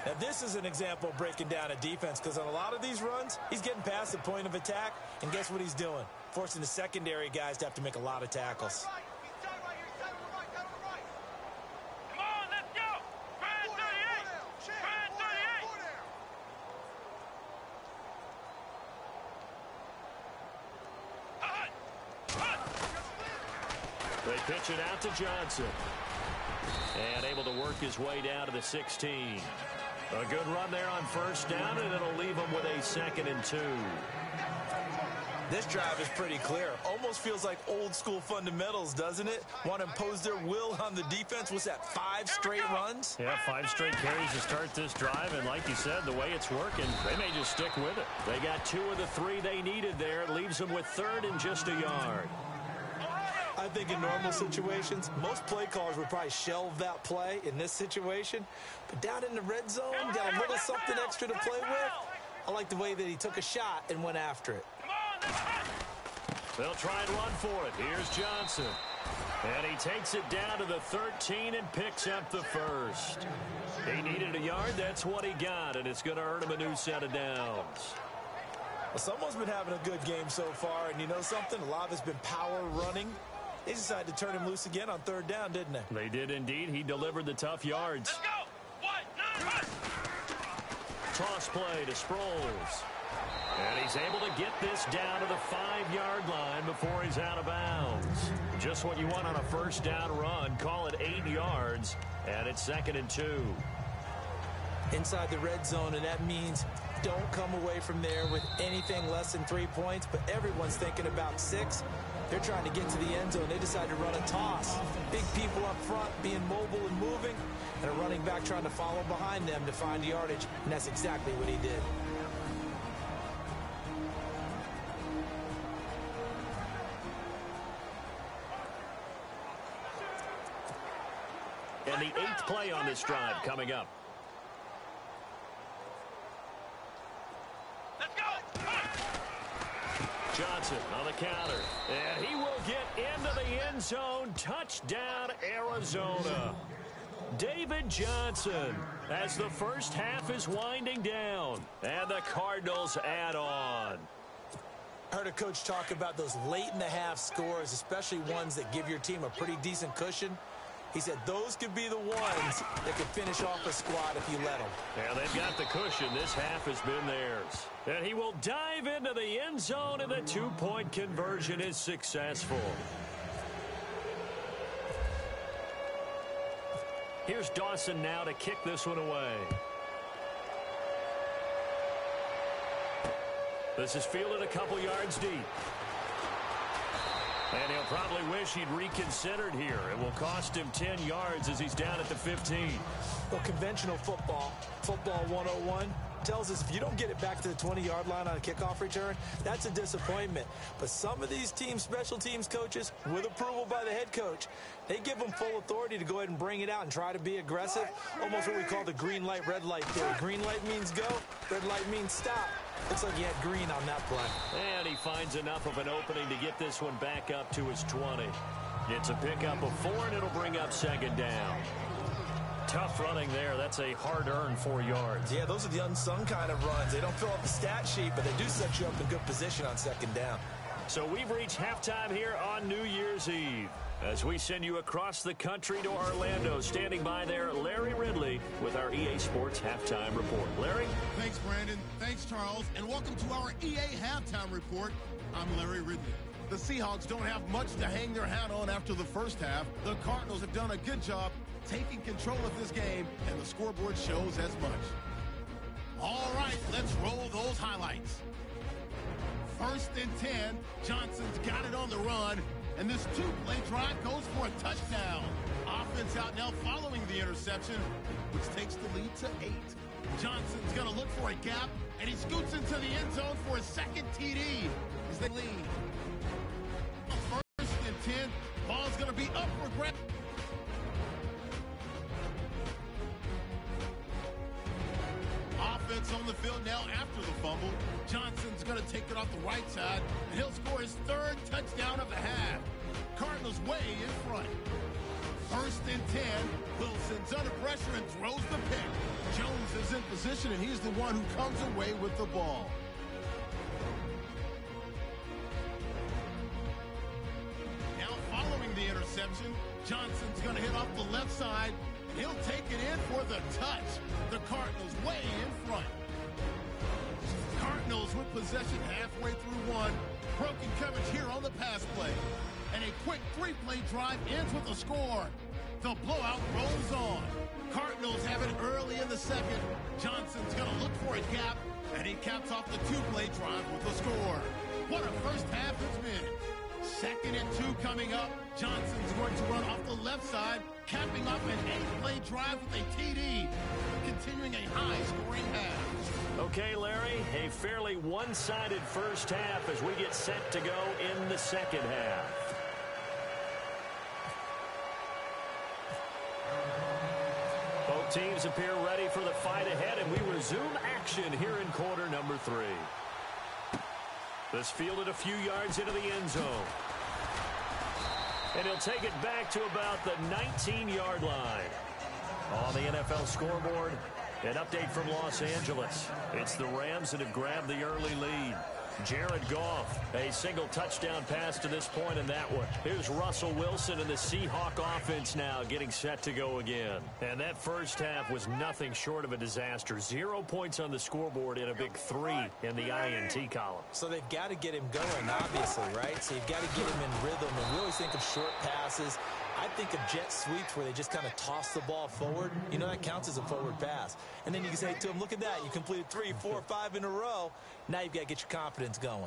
Now, this is an example of breaking down a defense, because on a lot of these runs, he's getting past the point of attack, and guess what he's doing? Forcing the secondary guys to have to make a lot of tackles. They pitch it out to Johnson. And able to work his way down to the 16. A good run there on first down, and it'll leave him with a 2nd and 2. This drive is pretty clear. Almost feels like old school fundamentals, doesn't it? Want to impose their will on the defense. Was that 5 straight runs? Yeah, 5 straight carries to start this drive, and like you said, the way it's working, they may just stick with it. They got 2 of the 3 they needed there. It leaves them with 3rd and just a yard. I think in normal situations, most play callers would probably shelve that play in this situation. But down in the red zone, got a little something extra to play with. I like the way that he took a shot and went after it. They'll try and run for it. Here's Johnson. And he takes it down to the 13 and picks up the first. He needed a yard. That's what he got, and it's going to earn him a new set of downs. Well, someone's been having a good game so far, and you know something? A lot of it's been power running. They decided to turn him loose again on 3rd down, didn't they? They did indeed. He delivered the tough yards. Let's go! 1, 9, Toss play to Sproles. And he's able to get this down to the 5-yard line before he's out of bounds. Just what you want on a first down run. Call it 8 yards, and it's 2nd and 2. Inside the red zone, and that means don't come away from there with anything less than 3 points, but everyone's thinking about 6. They're trying to get to the end zone. They decide to run a toss. Big people up front being mobile and moving, and a running back trying to follow behind them to find yardage, and that's exactly what he did. And the 8th play on this drive coming up. let's go! Johnson on the counter. And he will get into the end zone. Touchdown, Arizona. David Johnson as the first half is winding down. And the Cardinals add on. I heard a coach talk about those late-in-the-half scores, especially ones that give your team a pretty decent cushion. He said those could be the ones that could finish off a squad if you let them. Yeah, they've got the cushion. This half has been theirs. And he will dive into the end zone, and the 2-point conversion is successful. Here's Dawson now to kick this one away. This is fielded a couple yards deep. And he'll probably wish he'd reconsidered here. It will cost him 10 yards as he's down at the 15. Well, conventional football 101, tells us if you don't get it back to the 20-yard line on a kickoff return, that's a disappointment. But some of these teams, special teams coaches, with approval by the head coach, they give them full authority to go ahead and bring it out and try to be aggressive. Almost what we call the green light, red light theory. Green light means go, red light means stop. Looks like he had green on that play. And he finds enough of an opening to get this one back up to his 20. It's a pickup of 4, and it'll bring up 2nd down. Tough running there. That's a hard-earned 4 yards. Yeah, those are the unsung kind of runs. They don't fill up the stat sheet, but they do set you up in good position on 2nd down. So we've reached halftime here on New Year's Eve. As we send you across the country to Orlando, standing by there, Larry Ridley with our EA Sports Halftime Report. Larry? Thanks, Brandon. Thanks, Charles. And welcome to our EA Halftime Report. I'm Larry Ridley. The Seahawks don't have much to hang their hat on after the first half. The Cardinals have done a good job taking control of this game, and the scoreboard shows as much. All right, let's roll those highlights. 1st and 10, Johnson's got it on the run, and this two-play drive goes for a touchdown. Offense out now following the interception, which takes the lead to 8. Johnson's going to look for a gap, and he scoots into the end zone for a second TD as they lead. 1st and 10, ball's going to be up for grabs. Offense on the field now after the fumble. Johnson's going to take it off the right side, and he'll score his 3rd touchdown of the half. Cardinals way in front. 1st and 10. Wilson's under pressure and throws the pick. Jones is in position, and he's the one who comes away with the ball. Now following the interception, Johnson's going to hit off the left side, and he'll take it in for the touch. The Cardinals way in front. Cardinals with possession halfway through one. Broken coverage here on the pass play. And a quick 3-play drive ends with a score. The blowout rolls on. Cardinals have it early in the second. Johnson's going to look for a gap, and he caps off the 2-play drive with a score. What a first half it's been. 2nd and 2 coming up. Johnson's going to run off the left side, capping off an 8-play drive with a TD, continuing a high-scoring half. Okay, Larry, a fairly one-sided first half as we get set to go in the second half. Both teams appear ready for the fight ahead, and we resume action here in quarter number 3. This fielded a few yards into the end zone. And he'll take it back to about the 19-yard line. On the NFL scoreboard, an update from Los Angeles. It's the Rams that have grabbed the early lead. Jared Goff, a single touchdown pass to this point in that one. Here's Russell Wilson and the Seahawk offense now getting set to go again. And that first half was nothing short of a disaster. 0 points on the scoreboard and a big 3 in the INT column. So they've got to get him going, obviously, right? So you've got to get him in rhythm. And we always think of short passes. I think of jet sweeps where they just kind of toss the ball forward. You know, that counts as a forward pass. And then you can say to him, look at that. You completed 3, 4, 5 in a row. Now you've got to get your confidence going.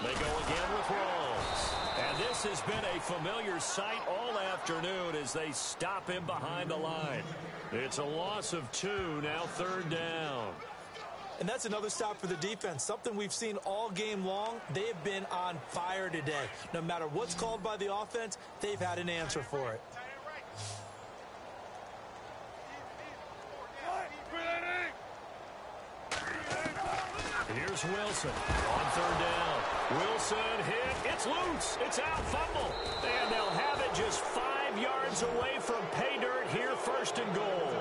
They go again with Rawls. And this has been a familiar sight all afternoon as they stop him behind the line. It's a loss of 2, now 3rd down. And that's another stop for the defense, something we've seen all game long. They have been on fire today. No matter what's called by the offense, they've had an answer for it. Here's Wilson on 3rd down. Wilson hit. It's loose. It's out. Fumble. And they'll have it just 5 yards away from pay dirt here, 1st and goal.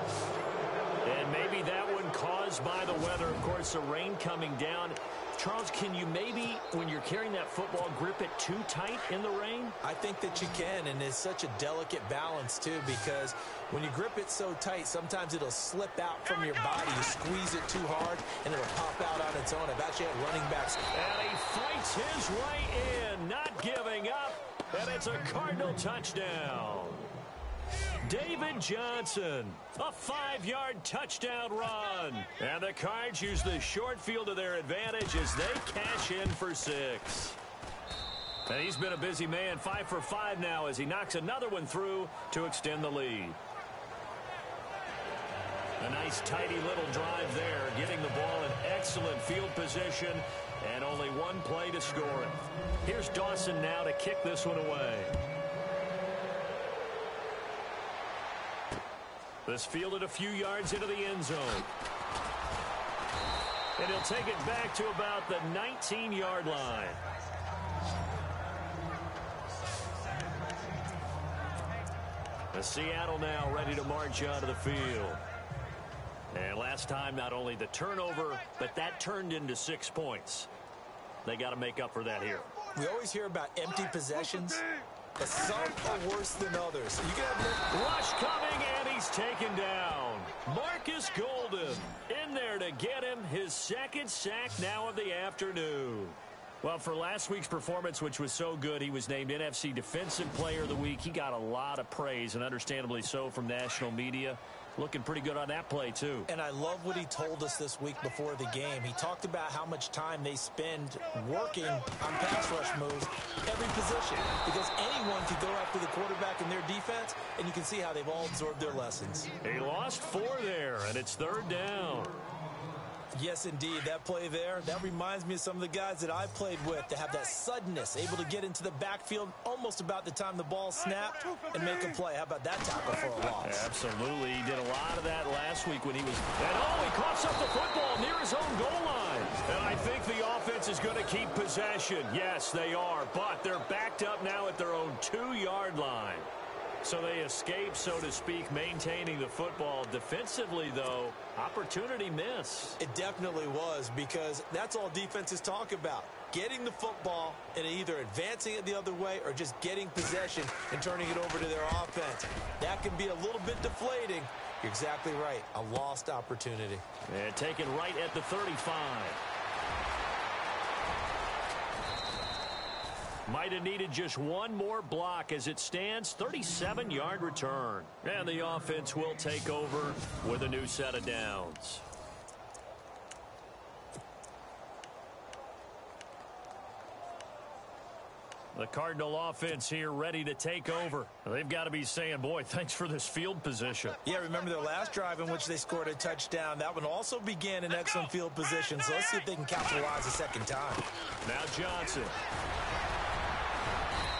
And maybe that one caused by the weather. Of course, the rain coming down. Charles, can you maybe, when you're carrying that football, grip it too tight in the rain? I think that you can, and it's such a delicate balance, too, because when you grip it so tight, sometimes it'll slip out from your body. You squeeze it too hard, and it'll pop out on its own. I've actually had running backs. And he fights his way in, not giving up, and it's a Cardinal touchdown. David Johnson, a 5-yard touchdown run. And the Cards use the short field to their advantage as they cash in for 6. And he's been a busy man, 5 for 5 now as he knocks another one through to extend the lead. A nice tidy little drive there, getting the ball in excellent field position and only 1 play to score it. Here's Dawson now to kick this one away. This fielded a few yards into the end zone. And he'll take it back to about the 19-yard line. Seattle now ready to march onto the field. And last time, not only the turnover, but that turned into 6 points. They got to make up for that here. We always hear about empty possessions, but some are worse than others. You can have rush coming, and he's taken down. Marcus Golden in there to get him his second sack now of the afternoon. Well, for last week's performance, which was so good, he was named NFC Defensive Player of the Week. He got a lot of praise, and understandably so, from national media. Looking pretty good on that play, too. And I love what he told us this week before the game. He talked about how much time they spend working on pass rush moves, every position, because anyone could go after the quarterback in their defense, and you can see how they've all absorbed their lessons. He lost 4 there, and it's 3rd down. Yes, indeed. That play there, that reminds me of some of the guys that I've played with to have that suddenness, able to get into the backfield almost about the time the ball snapped and make a play. How about that tackle for a loss? Absolutely. He did a lot of that last week when he was... And he coughs up the football near his own goal line. And I think the offense is going to keep possession. Yes, they are. But they're backed up now at their own 2-yard line. So they escape, so to speak, maintaining the football. Defensively, though, opportunity miss. It definitely was, because that's all defenses talk about. Getting the football and either advancing it the other way or just getting possession and turning it over to their offense. That can be a little bit deflating. You're exactly right. A lost opportunity. And taken right at the 35. Might have needed just one more block. As it stands, 37-yard return. And the offense will take over with a new set of downs. The Cardinal offense here ready to take over. They've got to be saying, boy, thanks for this field position. Yeah, remember their last drive in which they scored a touchdown. That one also began in excellent field position. So let's see if they can capitalize a second time. Now Johnson.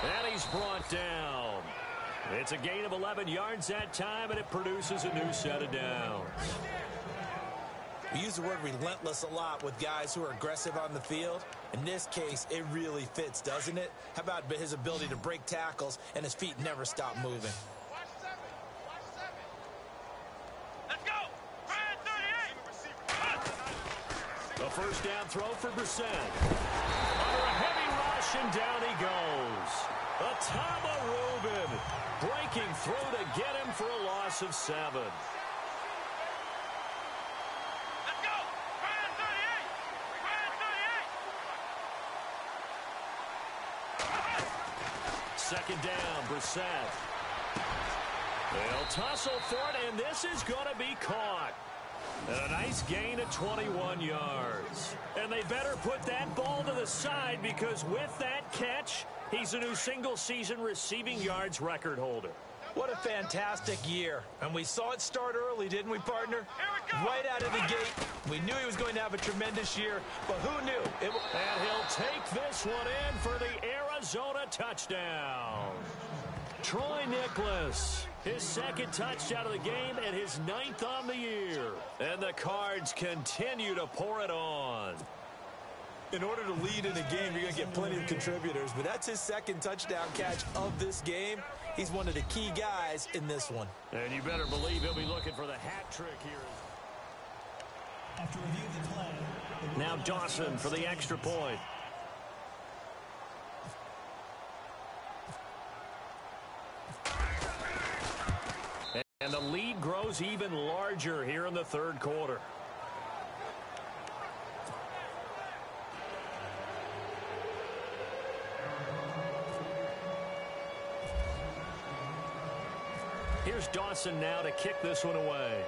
And he's brought down. It's a gain of 11 yards that time, and it produces a new set of downs. We use the word relentless a lot with guys who are aggressive on the field. In this case, it really fits, doesn't it? How about his ability to break tackles and his feet never stop moving? Let's go! Ryan 38! A first down throw for Brissett. Under a heavy rush, and down he goes. Atama Rubin breaking through to get him for a loss of 7. Let's go! Ryan 38! Ryan 38! Second down, Brissett. They'll tussle for it, and this is going to be caught. And a nice gain of 21 yards. And they better put that ball to the side, because with that catch, he's a new single-season receiving yards record holder. What a fantastic year. And we saw it start early, didn't we, partner? Right out of the gate. We knew he was going to have a tremendous year, but who knew? And he'll take this one in for the Arizona touchdown. Troy Nicholas, his second touchdown of the game and his 9th on the year. And the Cards continue to pour it on. In order to lead in a game, you're going to get plenty of contributors, but that's his second touchdown catch of this game. He's one of the key guys in this one. And you better believe he'll be looking for the hat trick here. After reviewing the play, now Dawson for the extra point. And the lead grows even larger here in the third quarter. Here's Dawson now to kick this one away.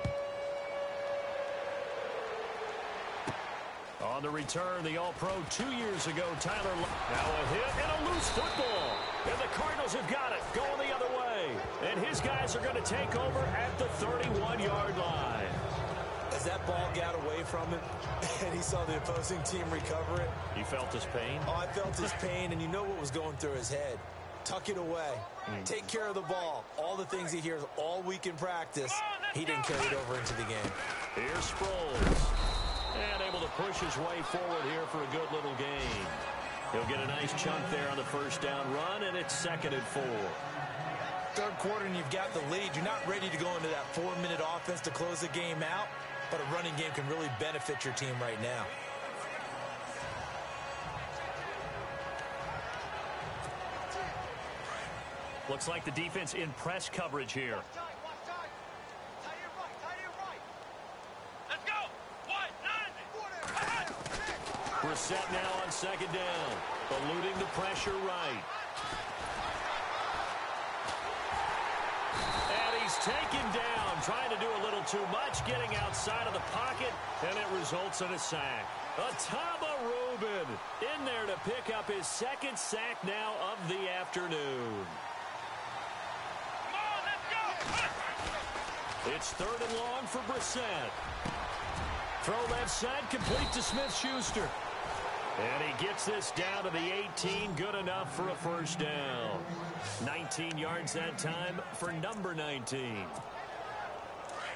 On the return, the All-Pro 2 years ago, Tyler. Now a hit and a loose football. And the Cardinals have got it, going the other way. And his guys are going to take over at the 31-yard line. As that ball got away from him, and he saw the opposing team recover it. You felt his pain? Oh, I felt his pain, and you know what was going through his head. Tuck it away. Take care of the ball. All the things he hears all week in practice, he didn't carry it over into the game. Here's Sproles. And able to push his way forward here for a good little gain. He'll get a nice chunk there on the first down run, and it's 2nd and 4. Third quarter and you've got the lead. You're not ready to go into that 4-minute offense to close the game out, but a running game can really benefit your team right now. Looks like the defense in press coverage here. Let's go. Brissett now on second down, eluding the pressure right. And he's taken down, trying to do a little too much, getting outside of the pocket, and it results in a sack. Atama Rubin in there to pick up his second sack now of the afternoon. It's third and long for Brissett. Throw left side, complete to Smith-Schuster. And he gets this down to the 18, good enough for a first down. 19 yards that time for number 19.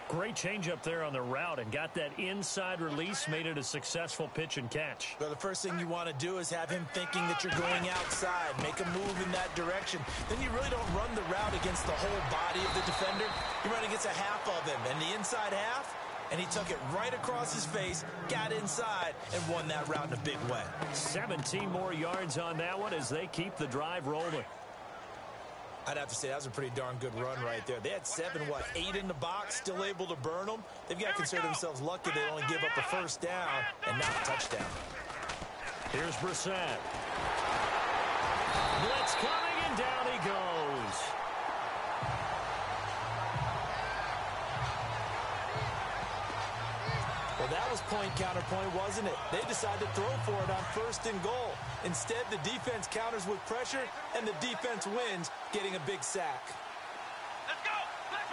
Great change up there on the route and got that inside release, made it a successful pitch and catch. Well, the first thing you want to do is have him thinking that you're going outside, make a move in that direction. Then you really don't run the route against the whole body of the defender. You run against a half of him, and the inside half, and he took it right across his face, got inside, and won that route in a big way. 17 more yards on that one as they keep the drive rolling. I'd have to say that was a pretty darn good run right there. They had 8 in the box, still able to burn them. They've got to consider themselves lucky they only give up a first down and not a touchdown. Here's Brissett. Blitz coming, and down he goes. Well, that was point counterpoint, wasn't it? They decided to throw for it on first and goal. Instead, the defense counters with pressure, and the defense wins, getting a big sack. Let's go. Let's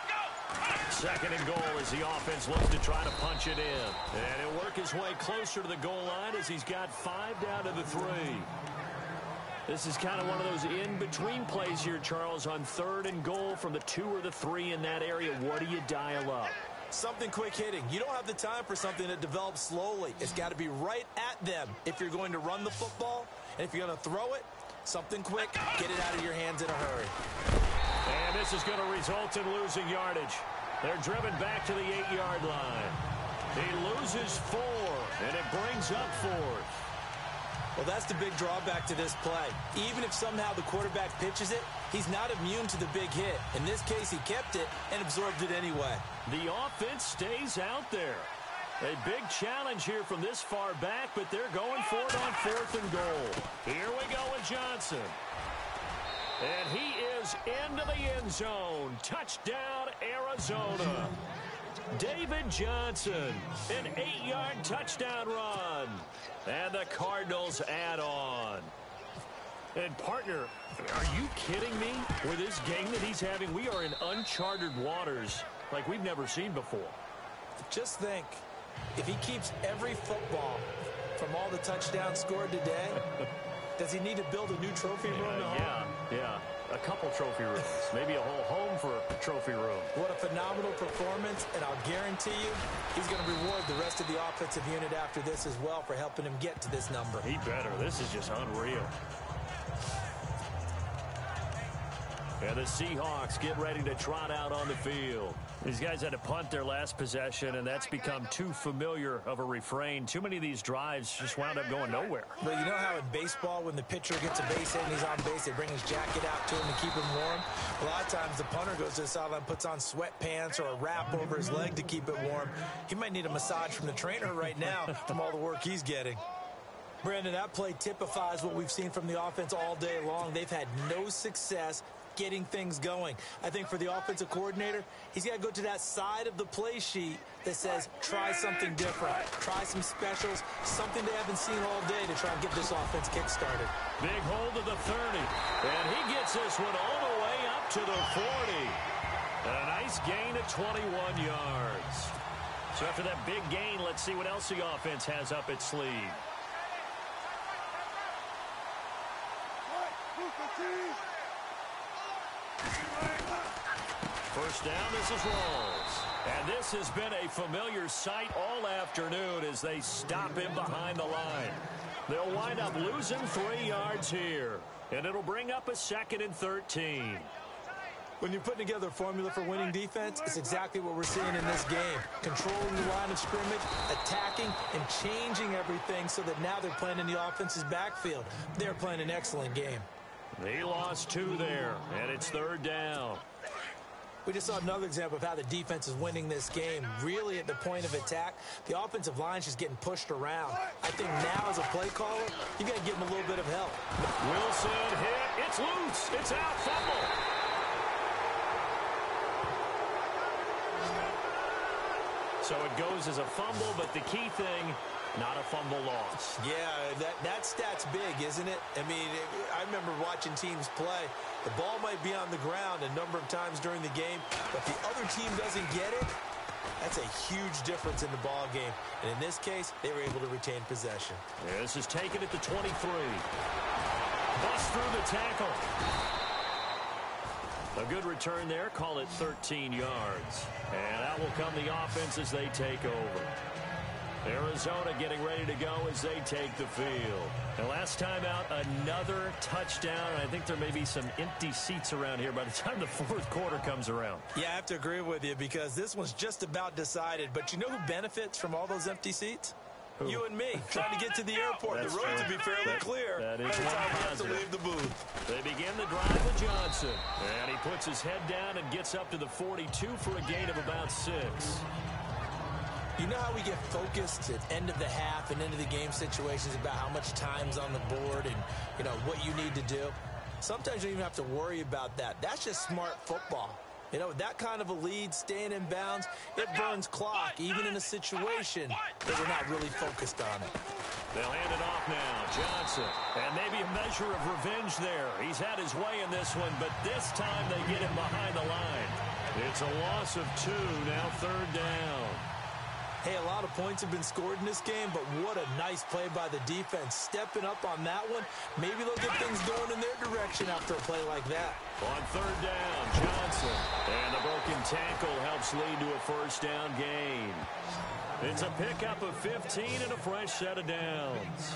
go. Second and goal as the offense looks to try to punch it in. And he'll work his way closer to the goal line as he's got 5 down to the 3. This is kind of one of those in-between plays here, Charles, on third and goal from the 2 or the 3 in that area. What do you dial up? Something quick hitting. You don't have the time for something that develops slowly. It's got to be right at them if you're going to run the football. And if you're going to throw it, something quick, get it out of your hands in a hurry. And this is going to result in losing yardage. They're driven back to the 8-yard line. He loses 4, and it brings up 4th. Well, that's the big drawback to this play. Even if somehow the quarterback pitches it, he's not immune to the big hit. In this case, he kept it and absorbed it anyway. The offense stays out there. A big challenge here from this far back, but they're going for it on 4th and goal. Here we go with Johnson. And he is into the end zone. Touchdown, Arizona. David Johnson, an 8-yard touchdown run. And the Cardinals add on. And, partner, are you kidding me? With this game that he's having, we are in uncharted waters like we've never seen before. Just think, if he keeps every football from all the touchdowns scored today, does he need to build a new trophy room? Yeah. A couple trophy rooms. Maybe a whole home for a trophy room. What a phenomenal performance, and I'll guarantee you he's going to reward the rest of the offensive unit after this as well for helping him get to this number. He better. This is just unreal. And the Seahawks get ready to trot out on the field. These guys had to punt their last possession, and that's become too familiar of a refrain. Too many of these drives just wound up going nowhere. But you know how in baseball, when the pitcher gets a base hit and he's on base, they bring his jacket out to him to keep him warm? A lot of times the punter goes to the sideline, puts on sweatpants or a wrap over his leg to keep it warm. He might need a massage from the trainer right now from all the work he's getting. Brandon, that play typifies what we've seen from the offense all day long. They've had no success getting things going. I think for the offensive coordinator, he's got to go to that side of the play sheet that says try something different, try some specials, something they haven't seen all day to try and get this offense kick-started. Big hold of the 30, and he gets this one all the way up to the 40. A nice gain of 21 yards. So after that big gain, let's see what else the offense has up its sleeve. First down, this is Rawls. And this has been a familiar sight all afternoon as they stop him behind the line. They'll wind up losing 3 yards here. And it'll bring up a 2nd and 13. When you're putting together a formula for winning defense, it's exactly what we're seeing in this game. Controlling the line of scrimmage, attacking, and changing everything so that now they're playing in the offense's backfield. They're playing an excellent game. They lost 2 there, and it's 3rd down. We just saw another example of how the defense is winning this game. Really at the point of attack, the offensive line's just getting pushed around. I think now as a play caller, you got to give them a little bit of help. Wilson hit. It's loose. It's out. Fumble. So it goes as a fumble, but the key thing, not a fumble loss. Yeah, that stat's big, isn't it? I mean, I remember watching teams play. The ball might be on the ground a number of times during the game, but the other team doesn't get it. That's a huge difference in the ball game. And in this case, they were able to retain possession. Yeah, this is taken at the 23. Bust through the tackle. A good return there. Call it 13 yards. And that will come the offense as they take over. Arizona getting ready to go as they take the field. And last time out, another touchdown. I think there may be some empty seats around here by the time the 4th quarter comes around. Yeah, I have to agree with you because this one's just about decided. But you know who benefits from all those empty seats? Who? You and me, trying to get to the airport. The roads will be fairly clear that is by the time we have to positive. leave the booth. They begin the drive with Johnson. And he puts his head down and gets up to the 42 for a gain of about 6. You know how we get focused at end of the half and into the game situations about how much time's on the board and, you know, what you need to do? Sometimes you don't even have to worry about that. That's just smart football. You know, with that kind of a lead, staying in bounds, it burns clock, even in a situation that we're not really focused on it. They'll hand it off now. Johnson. And maybe a measure of revenge there. He's had his way in this one, but this time they get him behind the line. It's a loss of 2, now 3rd down. Hey, a lot of points have been scored in this game, but what a nice play by the defense. Stepping up on that one, maybe they'll get things going in their direction after a play like that. On 3rd down, Johnson. And the broken tackle helps lead to a 1st down gain. It's a pickup of 15 and a fresh set of downs.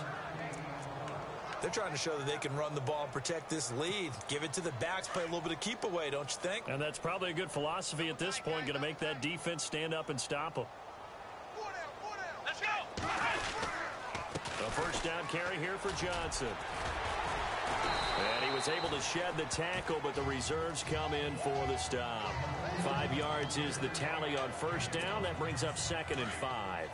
They're trying to show that they can run the ball and protect this lead. Give it to the backs, play a little bit of keep away, don't you think? And that's probably a good philosophy at this point, going to make that defense stand up and stop them. Let's go. A 1st down carry here for Johnson. And he was able to shed the tackle, but the reserves come in for the stop. 5 yards is the tally on 1st down. That brings up 2nd and 5.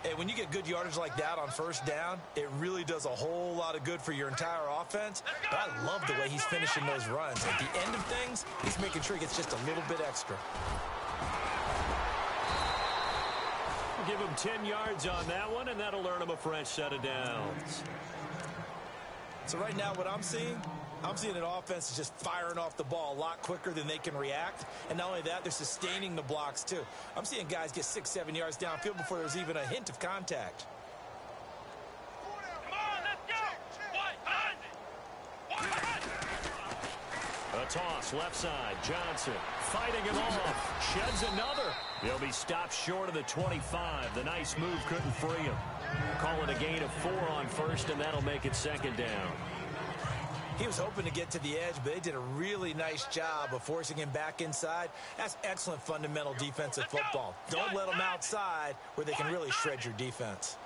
Hey, when you get good yardage like that on 1st down, it really does a whole lot of good for your entire offense. But I love the way he's finishing those runs. At the end of things, he's making sure he gets just a little bit extra. Give him 10 yards on that one, and that'll earn him a fresh set of downs. So right now what I'm seeing an offense is just firing off the ball a lot quicker than they can react. And not only that, they're sustaining the blocks too. I'm seeing guys get 6-7 yards downfield before there's even a hint of contact. Come on, let's go. One behind me. A toss, left side, Johnson fighting him off, sheds another. He'll be stopped short of the 25. The nice move couldn't free him. Call it a gain of 4 on 1st, and that'll make it 2nd down. He was hoping to get to the edge, but they did a really nice job of forcing him back inside. That's excellent fundamental defensive football. Don't let them outside where they can really shred your defense.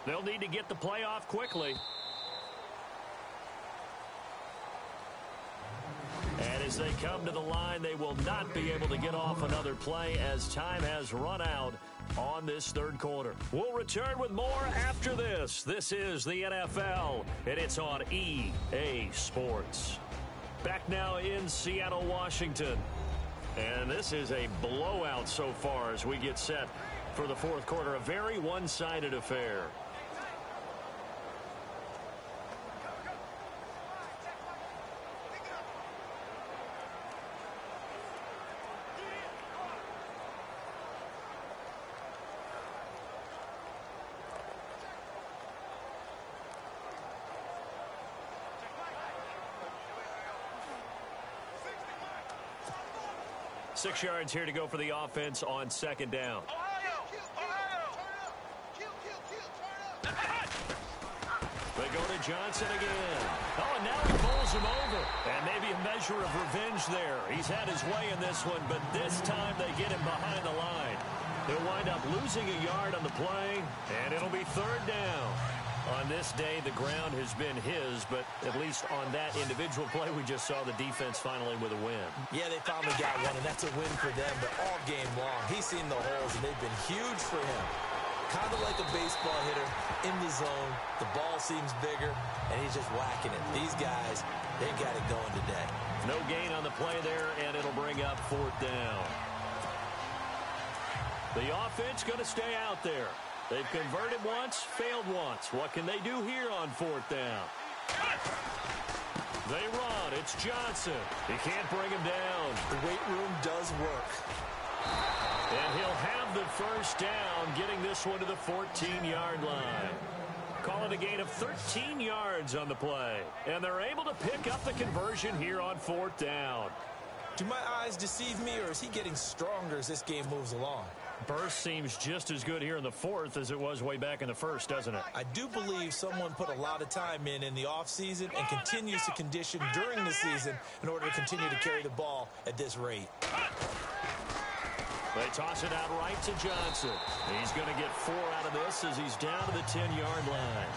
They'll need to get the play off quickly. And as they come to the line, they will not be able to get off another play as time has run out on this 3rd quarter. We'll return with more after this. This is the NFL, and it's on EA Sports. Back now in Seattle, Washington. And this is a blowout so far as we get set for the 4th quarter. A very one-sided affair. Six yards here to go for the offense on 2nd down. Ohio! go to Johnson again. Oh, and now he bowls him over. And maybe a measure of revenge there. He's had his way in this one, but this time they get him behind the line. He'll wind up losing a yard on the play, and it'll be third down. On this day, the ground has been his, but at least on that individual play, we just saw the defense finally with a win. Yeah, they finally got one, and that's a win for them, but all game long, he's seen the holes, and they've been huge for him. Kind of like a baseball hitter in the zone. The ball seems bigger, and he's just whacking it. These guys, they got it going today. No gain on the play there, and it'll bring up fourth down. The offense going to stay out there. They've converted once, failed once. What can they do here on fourth down? They run. It's Johnson. He can't bring him down. The weight room does work. And he'll have the first down, getting this one to the 14-yard line. Call it a gain of 13 yards on the play. And they're able to pick up the conversion here on fourth down. Do my eyes deceive me, or is he getting stronger as this game moves along? Burst seems just as good here in the fourth as it was way back in the first, doesn't it? I do believe someone put a lot of time in the offseason and continues to condition during the season in order to continue to carry the ball at this rate. They toss it out right to Johnson. He's going to get 4 out of this as he's down to the 10-yard line.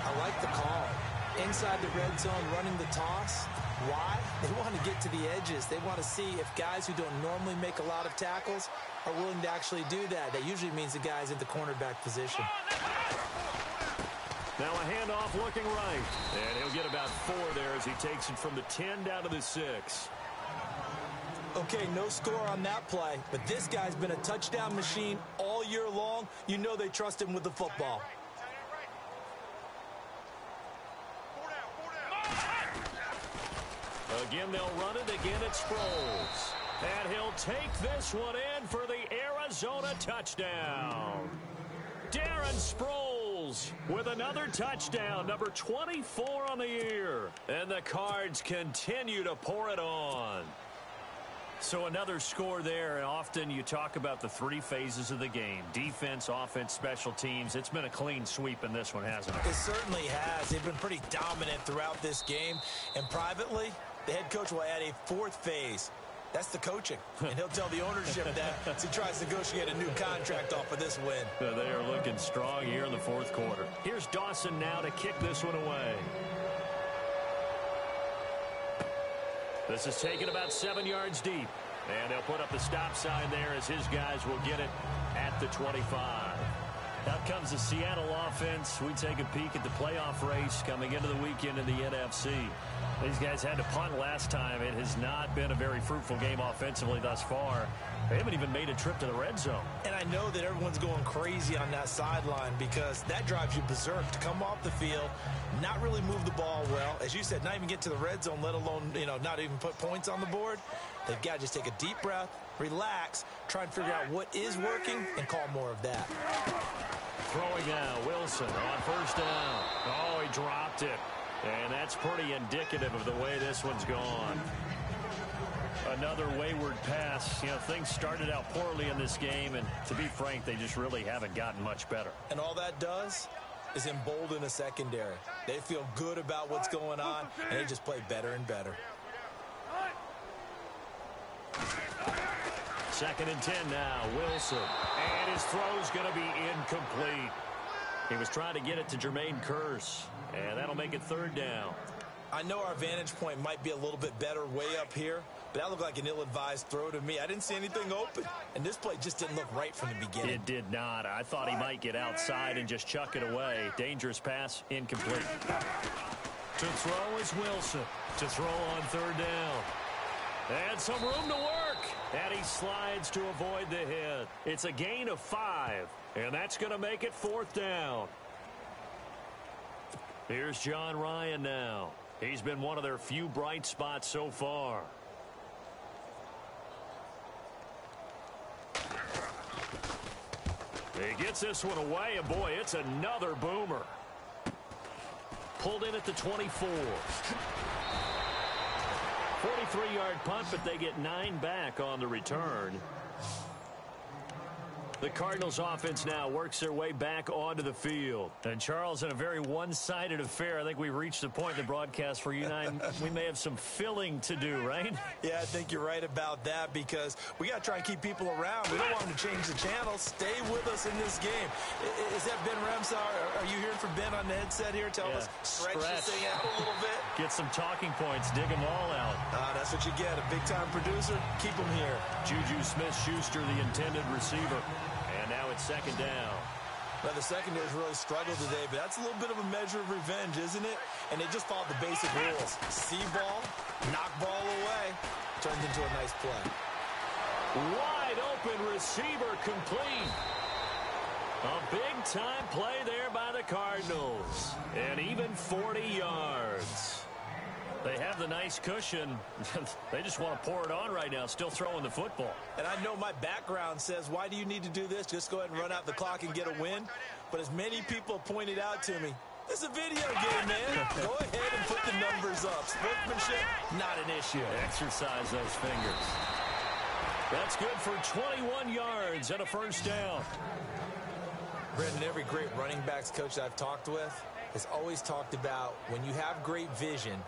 I like the call. Inside the red zone, running the toss. Why? They want to get to the edges. They want to see if guys who don't normally make a lot of tackles are willing to actually do that. That usually means the guy's in the cornerback position. Now a handoff looking right. And he'll get about 4 there as he takes it from the 10 down to the 6. Okay, no score on that play, but this guy's been a touchdown machine all year long. You know they trust him with the football. Again, they'll run it. Again, it's Sproles. And he'll take this one in for the Arizona touchdown. Darren Sproles with another touchdown, number 24 on the year. And the Cards continue to pour it on. So another score there, and often you talk about the 3 phases of the game. Defense, offense, special teams. It's been a clean sweep in this one, hasn't it? It certainly has. They've been pretty dominant throughout this game. And privately, the head coach will add a 4th phase. That's the coaching. And he'll tell the ownership that as he tries to negotiate a new contract off of this win. They are looking strong here in the 4th quarter. Here's Dawson now to kick this one away. This is taken about 7 yards deep. And they'll put up the stop sign there as his guys will get it at the 25. Out comes the Seattle offense. We take a peek at the playoff race coming into the weekend in the NFC. These guys had to punt last time. It has not been a very fruitful game offensively thus far. They haven't even made a trip to the red zone. And I know that everyone's going crazy on that sideline because that drives you berserk to come off the field, not really move the ball well. As you said, not even get to the red zone, let alone, not even put points on the board. They've got to just take a deep breath, relax, try and figure out what is working, and call more of that. Throwing now, Wilson on first down. Oh, he dropped it. And that's pretty indicative of the way this one's gone. Another wayward pass. Things started out poorly in this game, and to be frank, they just really haven't gotten much better. And all that does is embolden a secondary. They feel good about what's going on, and they just play better and better. 2nd and 10 now, Wilson. And his throw's going to be incomplete. He was trying to get it to Jermaine Kearse, and that'll make it 3rd down. I know our vantage point might be a little bit better way up here, but that looked like an ill-advised throw to me. I didn't see anything open, and this play just didn't look right from the beginning. It did not. I thought he might get outside and just chuck it away. Dangerous pass, incomplete. To throw is Wilson. To throw on 3rd down. And some room to work. And he slides to avoid the hit. It's a gain of 5. And that's going to make it 4th down. Here's John Ryan now. He's been one of their few bright spots so far. He gets this one away, and boy, it's another boomer. Pulled in at the 24. 43-yard punt, but they get 9 back on the return. The Cardinals offense now works their way back onto the field. And Charles, in a very one-sided affair, I think we've reached the point in the broadcast where you and I, we may have some filling to do, right? Yeah, I think you're right about that because we got to try and keep people around. We don't want them to change the channel. Stay with us in this game. Is that Ben Ramsar? Are you hearing from Ben on the headset here? Tell us, stretch this thing out a little bit. Get some talking points. Dig them all out. That's what you get. A big-time producer. Keep them here. Juju Smith-Schuster, the intended receiver. And now it's second down. Well, the secondary's really struggled today, but that's a little bit of a measure of revenge, isn't it? And they just followed the basic rules. See ball, knock ball away. Turned into a nice play. Wide open receiver complete. A big-time play there by the Cardinals. And even 40 yards. They have the nice cushion. They just want to pour it on right now, still throwing the football. And I know my background says, why do you need to do this? Just go ahead and run out the clock and get a win. But as many people pointed out to me, this is a video game, man. Go ahead and put the numbers up. Sportsmanship, not an issue. Exercise those fingers. That's good for 21 yards and a first down. Brandon, every great running backs coach that I've talked with has always talked about when you have great vision,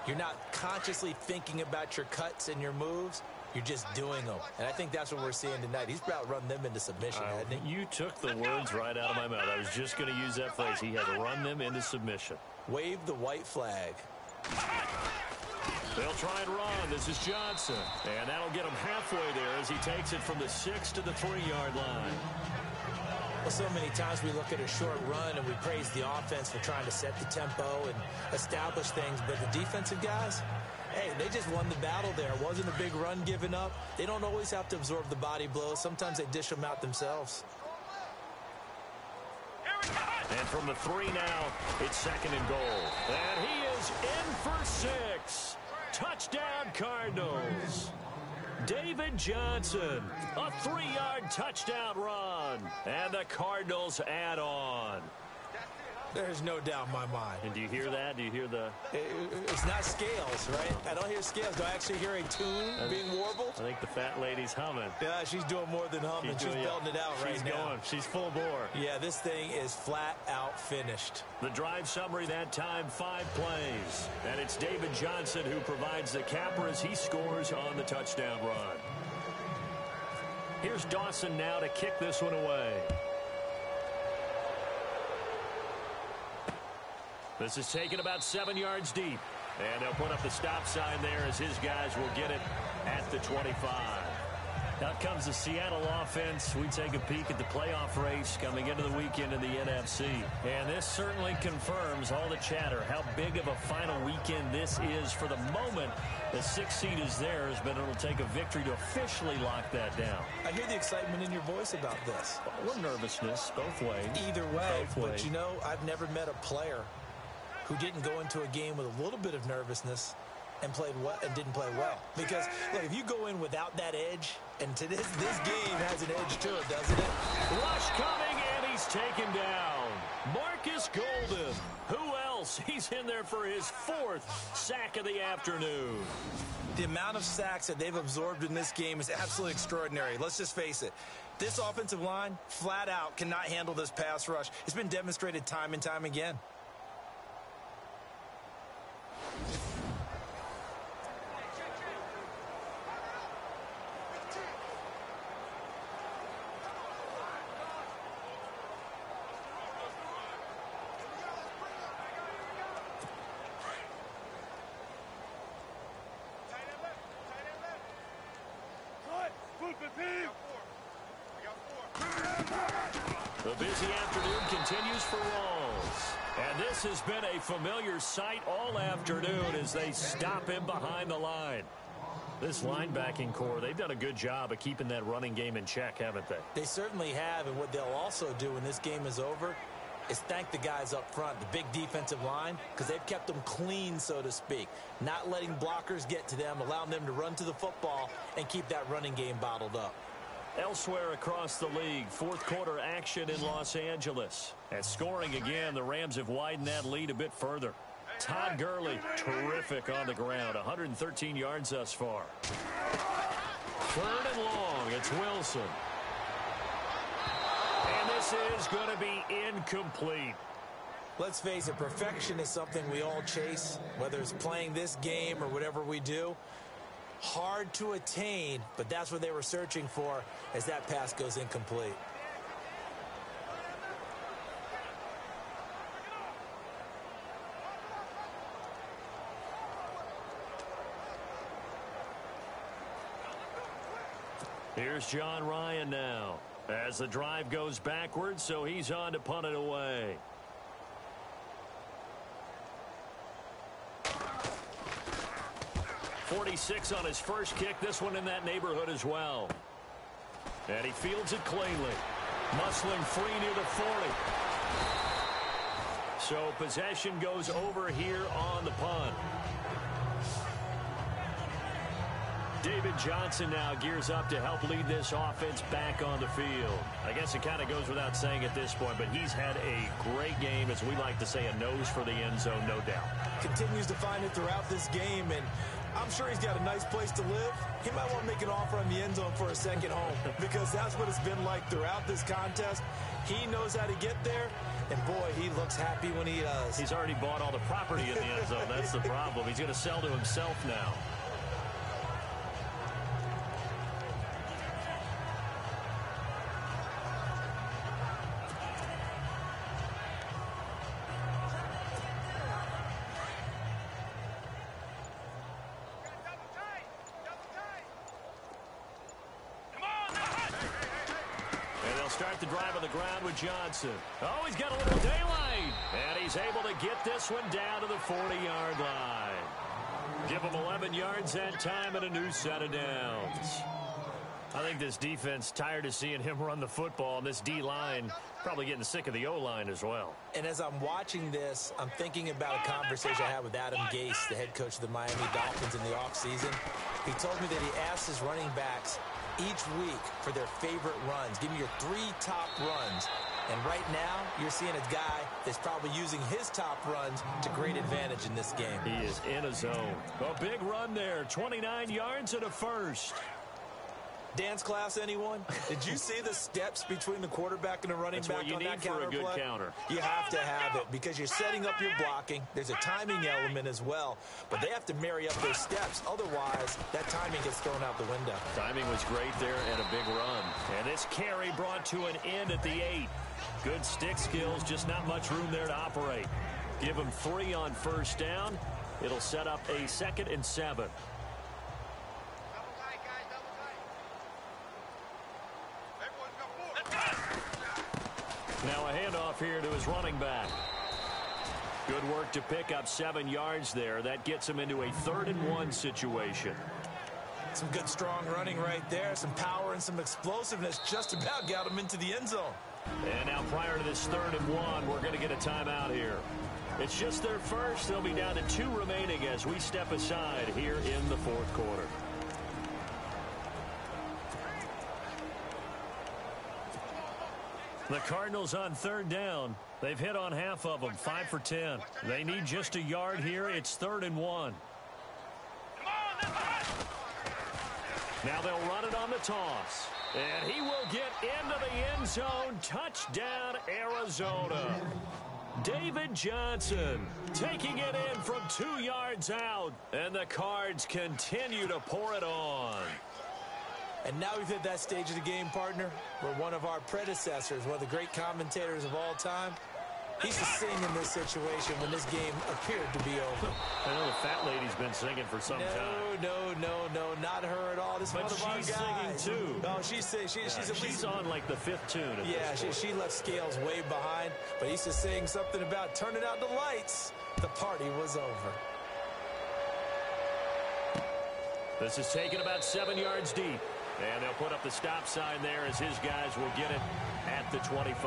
you're not consciously thinking about your cuts and your moves. You're just doing them. And I think that's what we're seeing tonight. He's about to run them into submission, hasn't he? You took the words right out of my mouth. I was just going to use that phrase. He had to run them into submission. Wave the white flag. They'll try and run. This is Johnson. And that'll get him halfway there as he takes it from the 6 to the 3-yard line. Well, so many times we look at a short run and we praise the offense for trying to set the tempo and establish things. But the defensive guys, hey, they just won the battle there. It wasn't a big run given up. They don't always have to absorb the body blows. Sometimes they dish them out themselves. And from the 3 now, it's second and goal. And he is in for 6. Touchdown, Cardinals. David Johnson, a 3-yard touchdown run. And the Cardinals add on. There's no doubt in my mind. And do you hear that? Do you hear the... It's not scales, right? I don't hear scales. Do I actually hear a tune being warbled? I think the fat lady's humming. Yeah, she's doing more than humming. She's belting it out right now. She's going. She's full bore. Yeah, this thing is flat out finished. The drive summary that time, 5 plays. And it's David Johnson who provides the capper as he scores on the touchdown run. Here's Dawson now to kick this one away. This is taken about 7 yards deep. And they'll put up the stop sign there as his guys will get it at the 25. Out comes the Seattle offense. We take a peek at the playoff race coming into the weekend in the NFC. And this certainly confirms all the chatter, how big of a final weekend this is. For the moment, the 6th seed is theirs, but it'll take a victory to officially lock that down. I hear the excitement in your voice about this. Or nervousness, both ways. Either way, both but ways. you know, I've never met a player who didn't go into a game with a little bit of nervousness and played well and didn't play well. Because look, if you go in without that edge, and to this game has an edge to it, doesn't it? Rush coming, and he's taken down. Marcus Golden. Who else? He's in there for his 4th sack of the afternoon. The amount of sacks that they've absorbed in this game is absolutely extraordinary. Let's just face it. This offensive line, flat out, cannot handle this pass rush. It's been demonstrated time and time again. The busy afternoon continues for Rawls. And this has been a familiar sight all afternoon as they stop him behind the line. This linebacking core, they've done a good job of keeping that running game in check, haven't they? They certainly have, and what they'll also do when this game is over is thank the guys up front, the big defensive line, because they've kept them clean, so to speak. Not letting blockers get to them, allowing them to run to the football and keep that running game bottled up. Elsewhere across the league, 4th quarter action in Los Angeles. And scoring again, the Rams have widened that lead a bit further. Todd Gurley, terrific on the ground, 113 yards thus far. 3rd and long, it's Wilson. this is going to be incomplete. Let's face it, perfection is something we all chase, whether it's playing this game or whatever we do. Hard to attain, but that's what they were searching for as that pass goes incomplete. Here's John Ryan now as the drive goes backwards, so he's on to punt it away. .46 on his first kick. This one in that neighborhood as well. And he fields it cleanly. Muscling free near the 40. So possession goes over here on the punt. David Johnson now gears up to help lead this offense back on the field. I guess it kind of goes without saying at this point, but he's had a great game, as we like to say, a nose for the end zone, no doubt. Continues to find it throughout this game, and I'm sure he's got a nice place to live. He might want to make an offer on the end zone for a second home, because that's what it's been like throughout this contest. He knows how to get there, and boy, he looks happy when he does. He's already bought all the property in the end zone. That's the problem. He's going to sell to himself now. Start the drive on the ground with Johnson. Oh, he's got a little daylight. And he's able to get this one down to the 40-yard line. Give him 11 yards that time and a new set of downs. I think this defense tired of seeing him run the football, and this D-line probably getting sick of the O-line as well. And as I'm watching this, I'm thinking about a conversation I had with Adam Gase, the head coach of the Miami Dolphins in the offseason. He told me that he asked his running backs each week for their favorite runs. Give me your 3 top runs. And right now, you're seeing a guy that's probably using his top runs to great advantage in this game. He is in a zone. A big run there, 29 yards and a first. Dance class, anyone? Did you see the steps between the quarterback and the running back on that counter play? That's what you need for a good counter. You have to have it because you're setting up your blocking. There's a timing element as well, but they have to marry up their steps. Otherwise, that timing gets thrown out the window. Timing was great there and a big run. And this carry brought to an end at the 8. Good stick skills, just not much room there to operate. Give him 3 on first down. It'll set up a 2nd and 7. Now a handoff here to his running back. Good work to pick up 7 yards there. That gets him into a 3rd and 1 situation. Some good strong running right there. Some power and some explosiveness just about got him into the end zone. And now prior to this 3rd and 1, we're going to get a timeout here. It's just their first. They'll be down to 2 remaining as we step aside here in the 4th quarter. The Cardinals on 3rd down. They've hit on half of them, 5 for 10. They need just a yard here. It's 3rd and 1. Now they'll run it on the toss. And he will get into the end zone. Touchdown, Arizona. David Johnson taking it in from 2 yards out. And the Cards continue to pour it on. And now we've hit that stage of the game, partner, where one of our predecessors, one of the great commentators of all time, he used to sing in this situation when this game appeared to be over. I know the fat lady's been singing for some time. No, not her at all. This is one of our guys. But she's singing, too. No, she's on like the 5th tune at this point. She left Scales way behind, but he used to sing something about turning out the lights. The party was over. This is taken about 7 yards deep. And they'll put up the stop sign there as his guys will get it at the 25.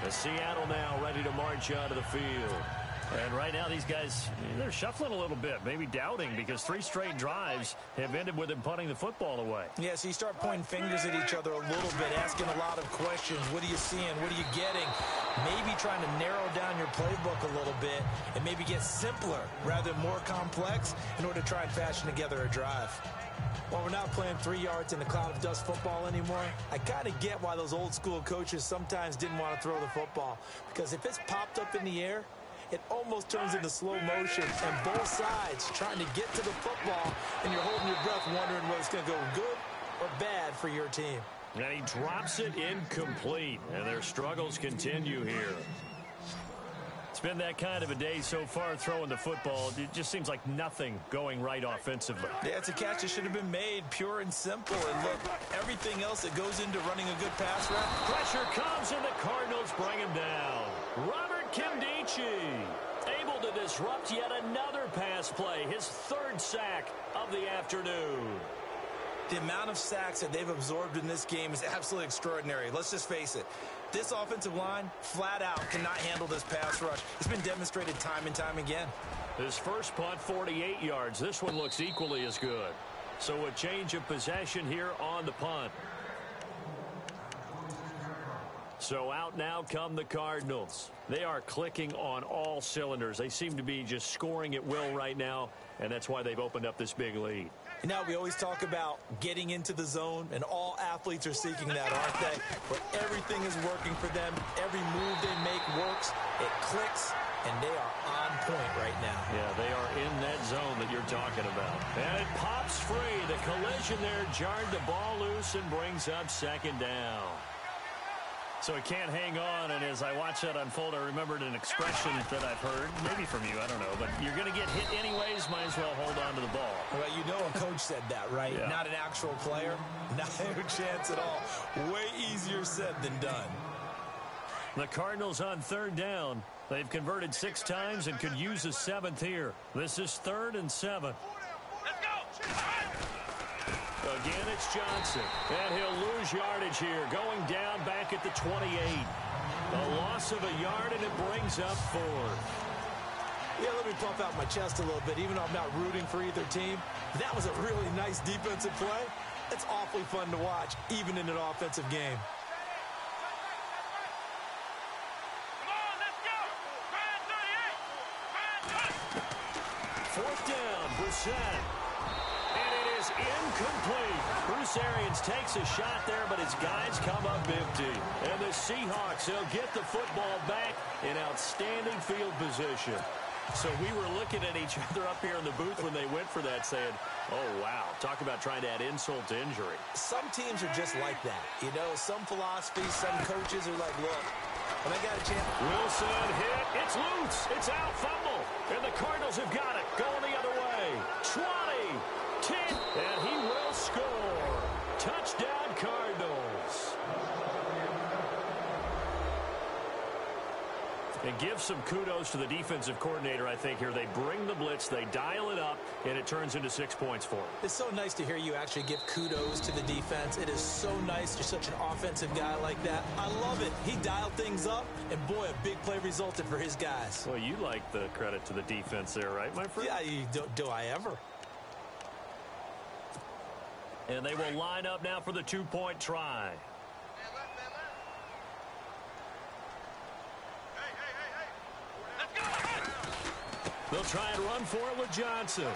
The Seattle now ready to march out of the field. And right now, these guys, they're shuffling a little bit, maybe doubting, because 3 straight drives have ended with them punting the football away. Yeah, so you start pointing fingers at each other a little bit, asking a lot of questions. What are you seeing? What are you getting? Maybe trying to narrow down your playbook a little bit and maybe get simpler rather than more complex in order to try and fashion together a drive. While we're not playing 3 yards in a cloud of dust football anymore, I kind of get why those old school coaches sometimes didn't want to throw the football. Because if it's popped up in the air, it almost turns into slow motion, and both sides trying to get to the football, and you're holding your breath wondering whether it's going to go good or bad for your team. And he drops it incomplete, and their struggles continue here. It's been that kind of a day so far throwing the football. It just seems like nothing going right offensively. Yeah, it's a catch that should have been made, pure and simple. And look, everything else that goes into running a good pass route. Pressure comes, and the Cardinals bring him down. Robert Kimdichie able to disrupt yet another pass play, his 3rd sack of the afternoon. The amount of sacks that they've absorbed in this game is absolutely extraordinary. Let's just face it. This offensive line, flat out, cannot handle this pass rush. It's been demonstrated time and time again. His first punt, 48 yards. This one looks equally as good. So a change of possession here on the punt. So out now come the Cardinals. They are clicking on all cylinders. They seem to be just scoring at will right now, and that's why they've opened up this big lead. You know, we always talk about getting into the zone, and all athletes are seeking that, aren't they? Where everything is working for them. Every move they make works. It clicks, and they are on point right now. Yeah, they are in that zone that you're talking about. And it pops free. The collision there jarred the ball loose and brings up 2nd down. So he can't hang on, and as I watch that unfold, I remembered an expression that I've heard, maybe from you, I don't know, but you're going to get hit anyways, might as well hold on to the ball. Well, you know a coach said that, right? Yeah. Not an actual player. Not a chance at all. Way easier said than done. The Cardinals on 3rd down. They've converted 6 times and could use a 7th here. This is 3rd and 7. Let's go. Again, it's Johnson, and he'll lose yardage here, going down back at the 28. A loss of a yard, and it brings up 4th. Yeah, let me puff out my chest a little bit, even though I'm not rooting for either team. That was a really nice defensive play. It's awfully fun to watch, even in an offensive game. Come on, let's go. Ryan 38. Ryan 4th down, Brissett. And it is incomplete. Bruce Arians takes a shot there, but his guys come up empty. And the Seahawks, they'll get the football back in outstanding field position. So we were looking at each other up here in the booth when they went for that, saying, oh, wow, talk about trying to add insult to injury. Some teams are just like that. You know, some philosophies, some coaches are like, look, when I got a chance. Wilson hit. It's loose. It's out. Fumble. And the Cardinals have got it. Going the other way. 20. 10. And he will score. Touchdown, Cardinals. And give some kudos to the defensive coordinator, I think, here. They bring the blitz, they dial it up, and it turns into 6 points for them. It's so nice to hear you actually give kudos to the defense. It is so nice. You're such an offensive guy like that. I love it. He dialed things up, and boy, a big play resulted for his guys. Well, you like the credit to the defense there, right, my friend? Yeah, do I ever? And they will line up now for the 2-point try. They'll try and run for it with Johnson.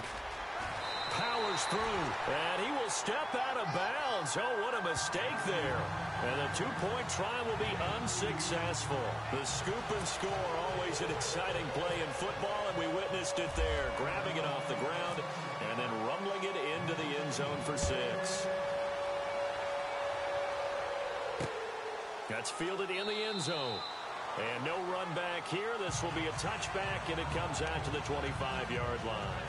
Powers through, and he will step out of bounds. Oh, what a mistake there. And the 2-point try will be unsuccessful. The scoop and score, always an exciting play in football, and we witnessed it there, grabbing it off the ground and then rumbling it into the end zone for 6. That's fielded in the end zone. And no run back here. This will be a touchback, and it comes out to the 25-yard line.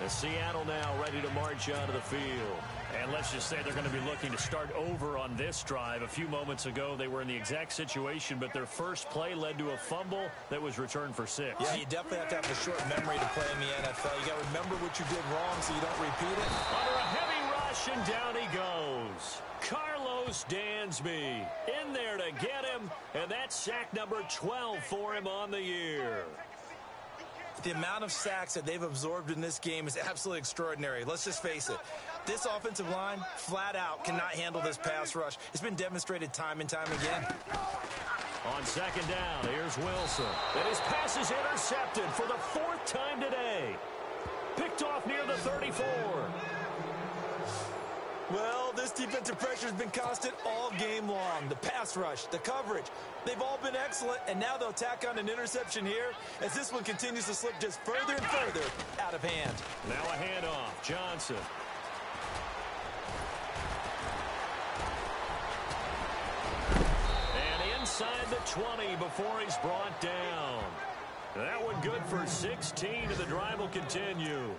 And Seattle now ready to march onto the field. And let's just say they're going to be looking to start over on this drive. A few moments ago, they were in the exact situation, but their first play led to a fumble that was returned for 6. Yeah, you definitely have to have a short memory to play in the NFL. You got to remember what you did wrong so you don't repeat it. Under a heavy rush, and down he goes. Carlos Dansby in there to get him, and that's sack number 12 for him on the year. The amount of sacks that they've absorbed in this game is absolutely extraordinary. Let's just face it. This offensive line, flat out, cannot handle this pass rush. It's been demonstrated time and time again. On second down, here's Wilson. And his pass is intercepted for the 4th time today. Picked off near the 34. Well, this defensive pressure has been constant all game long. The pass rush, the coverage, they've all been excellent, and now they'll tack on an interception here as this one continues to slip just further and further out of hand. Now a handoff, Johnson. And inside the 20 before he's brought down. That one good for 16, and the drive will continue.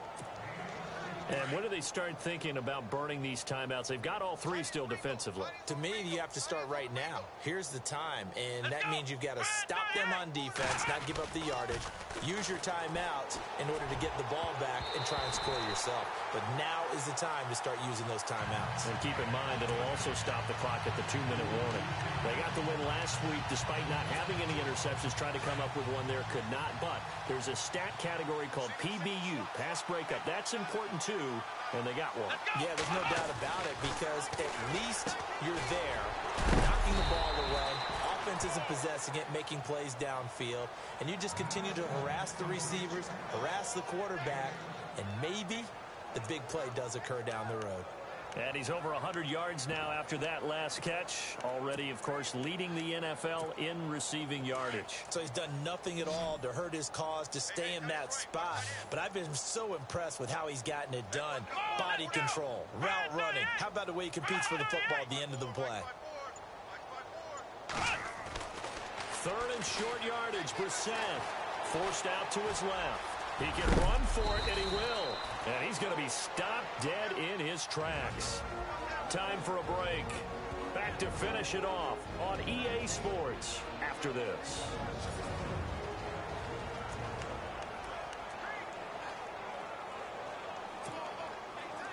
And when do they start thinking about burning these timeouts? They've got all 3 still defensively. To me, you have to start right now. Here's the time, and that means you've got to stop them on defense, not give up the yardage. Use your timeouts in order to get the ball back and try and score yourself. But now is the time to start using those timeouts. And keep in mind, it'll also stop the clock at the 2-minute warning. They got the win last week despite not having any interceptions. Tried to come up with one there, could not. But there's a stat category called PBU, pass breakup. That's important too. And they got one. Yeah, there's no doubt about it because at least you're there, knocking the ball away. Offense isn't possessing it, making plays downfield. And you just continue to harass the receivers, harass the quarterback, and maybe the big play does occur down the road. And he's over 100 yards now after that last catch. Already, of course, leading the NFL in receiving yardage. So he's done nothing at all to hurt his cause, to stay in that spot. But I've been so impressed with how he's gotten it done. Body control, route running. How about the way he competes for the football at the end of the play? 3rd and short yardage. Brissett forced out to his left. He can run for it, and he will. And he's going to be stopped dead in his tracks. Time for a break. Back to finish it off on EA Sports after this.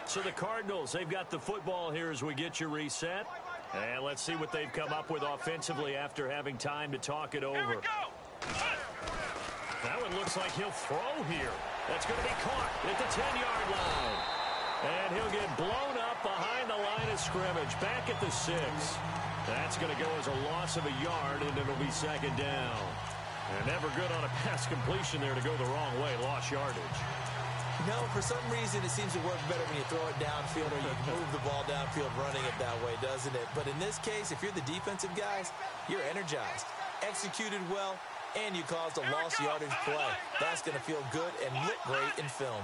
So the Cardinals, they've got the football here as we get you reset. And let's see what they've come up with offensively after having time to talk it over. That one looks like he'll throw here. That's going to be caught at the 10-yard line. And he'll get blown up behind the line of scrimmage, back at the 6. That's going to go as a loss of a yard, and it'll be 2nd down. And never good on a pass completion there to go the wrong way, lost yardage. No, for some reason it seems to work better when you throw it downfield or you move the ball downfield running it that way, doesn't it? But in this case, if you're the defensive guys, you're energized, executed well, and you caused a lost yardage play. That's going to feel good and look great in film.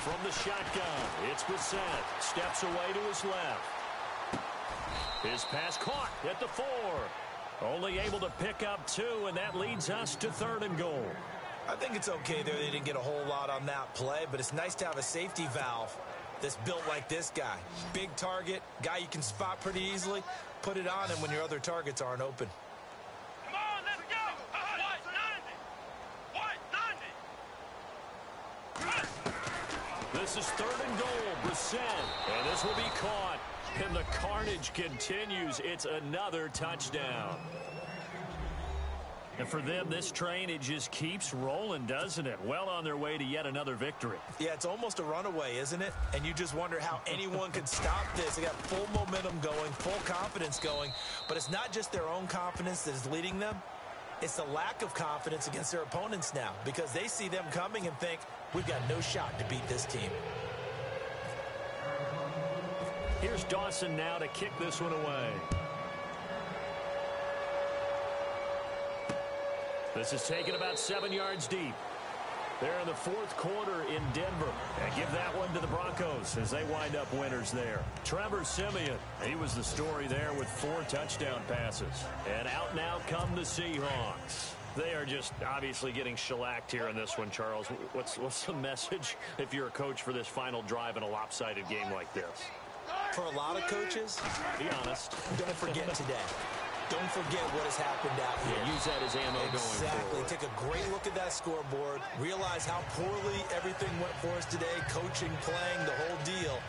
From the shotgun, it's Brissett. Steps away to his left. His pass caught at the 4. Only able to pick up 2, and that leads us to 3rd and goal. I think it's okay there. They didn't get a whole lot on that play, but it's nice to have a safety valve that's built like this guy. Big target, guy you can spot pretty easily. Put it on him when your other targets aren't open. Come on, let's go! White, 90! This is 3rd and goal. Brissett, and this will be caught. And the carnage continues. It's another touchdown. And for them, this train, it just keeps rolling, doesn't it? Well on their way to yet another victory. Yeah, it's almost a runaway, isn't it? And you just wonder how anyone could stop this. They got full momentum going, full confidence going. But it's not just their own confidence that is leading them. It's the lack of confidence against their opponents now because they see them coming and think, we've got no shot to beat this team. Here's Dawson now to kick this one away. This is taken about 7 yards deep. They're in the 4th quarter in Denver. And give that one to the Broncos as they wind up winners there. Trevor Siemian, he was the story there with 4 touchdown passes. And out now come the Seahawks. They are just obviously getting shellacked here in this one, Charles. What's the message if you're a coach for this final drive in a lopsided game like this? For a lot of coaches, be honest, don't forget today. Don't forget what has happened out here. Yeah, use that as ammo going forward. Exactly. Take a great look at that scoreboard. Realize how poorly everything went for us today. Coaching, playing, the whole deal.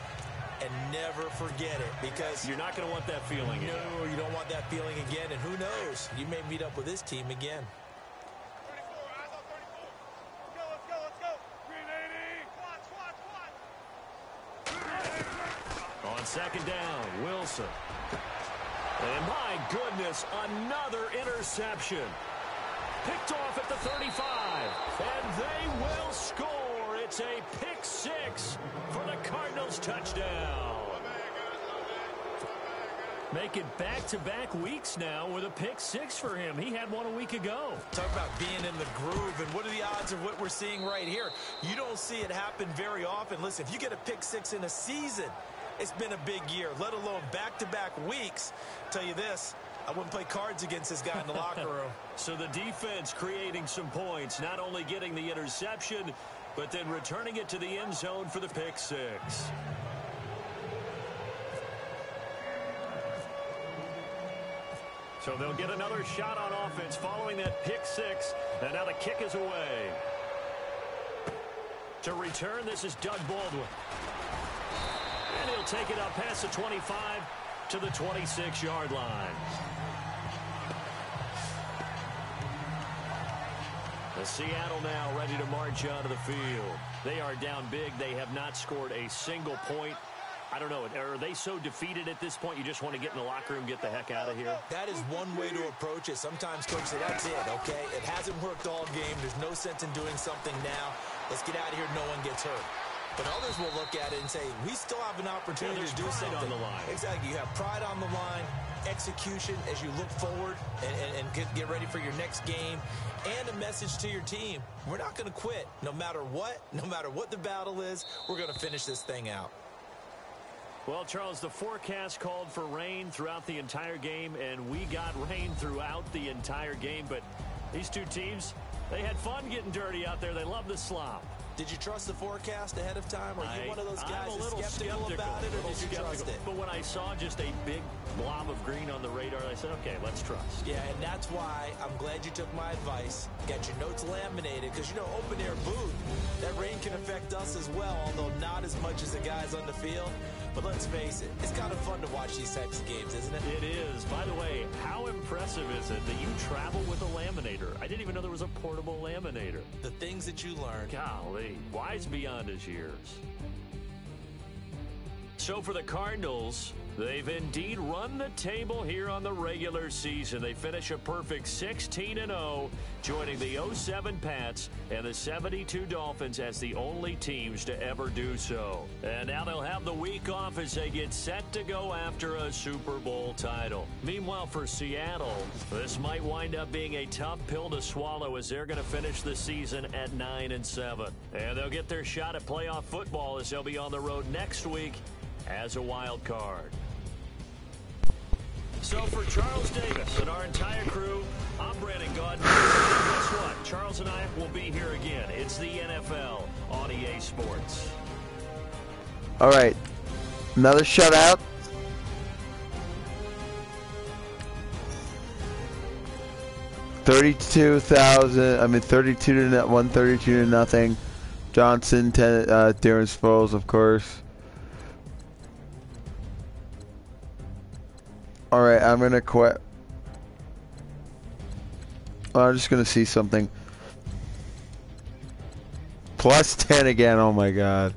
and never forget it, because you're not going to want that feeling again. No, you don't want that feeling again, and who knows, you may meet up with this team again. 34, eyes on 34. Let's go. 380. Watch. On second down, Wilson. And my goodness, another interception. Picked off at the 35, and they will score. It's a pick six for the Cardinals touchdown. Making back-to-back weeks now with a pick six for him. He had one a week ago. Talk about being in the groove, and what are the odds of what we're seeing right here? You don't see it happen very often. Listen, if you get a pick six in a season, it's been a big year, let alone back-to-back weeks. Tell you this, I wouldn't play cards against this guy in the locker room. So the defense creating some points, not only getting the interception, but then returning it to the end zone for the pick six. So they'll get another shot on offense following that pick six, and now the kick is away. To return, this is Doug Baldwin. And he'll take it up past the 25 to the 26-yard line. The Seattle now ready to march onto the field. They are down big. They have not scored a single point. I don't know. Are they so defeated at this point you just want to get in the locker room, get the heck out of here? That is one way to approach it. Sometimes coaches say, that's it, okay? It hasn't worked all game. There's no sense in doing something now. Let's get out of here. No one gets hurt. But others will look at it and say, we still have an opportunity to do something. On the line. Exactly. You have pride on the line, execution as you look forward and get ready for your next game, and a message to your team. We're not going to quit no matter what the battle is. We're going to finish this thing out. Well, Charles, the forecast called for rain throughout the entire game, and we got rain throughout the entire game. But these two teams, they had fun getting dirty out there. They love the slop. Did you trust the forecast ahead of time? Are you one of those guys that's skeptical skeptical about it, or did you trust it? But when I saw just a big blob of green on the radar, I said, okay, let's trust. Yeah, and that's why I'm glad you took my advice. Got your notes laminated, because, you know, open air boot, that rain can affect us as well, although not as much as the guys on the field. But let's face it, it's kind of fun to watch these types of games, isn't it? It is. By the way, how impressive is it that you travel with a laminator? I didn't even know there was a portable laminator. The things that you learn. Golly, wise beyond his years. So for the Cardinals, they've indeed run the table here on the regular season. They finish a perfect 16-0, joining the 07 Pats and the 72 Dolphins as the only teams to ever do so. And now they'll have the week off as they get set to go after a Super Bowl title. Meanwhile, for Seattle, this might wind up being a tough pill to swallow as they're going to finish the season at 9-7. And they'll get their shot at playoff football as they'll be on the road next week as a wild card. So for Charles Davis and our entire crew, I'm Brandon Gaudin. Guess what? Charles and I will be here again. It's the NFL on EA Sports. All right. Another shutout. $32,000. 32 to 132 to nothing. Johnson, Darren Sproles, of course. All right, I'm gonna quit. I'm just gonna see something. Plus 10 again. Oh my God.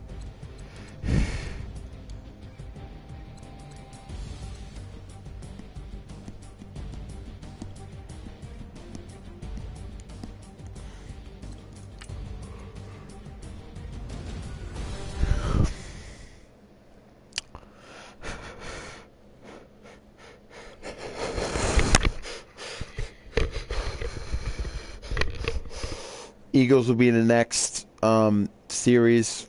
Eagles will be in the next series,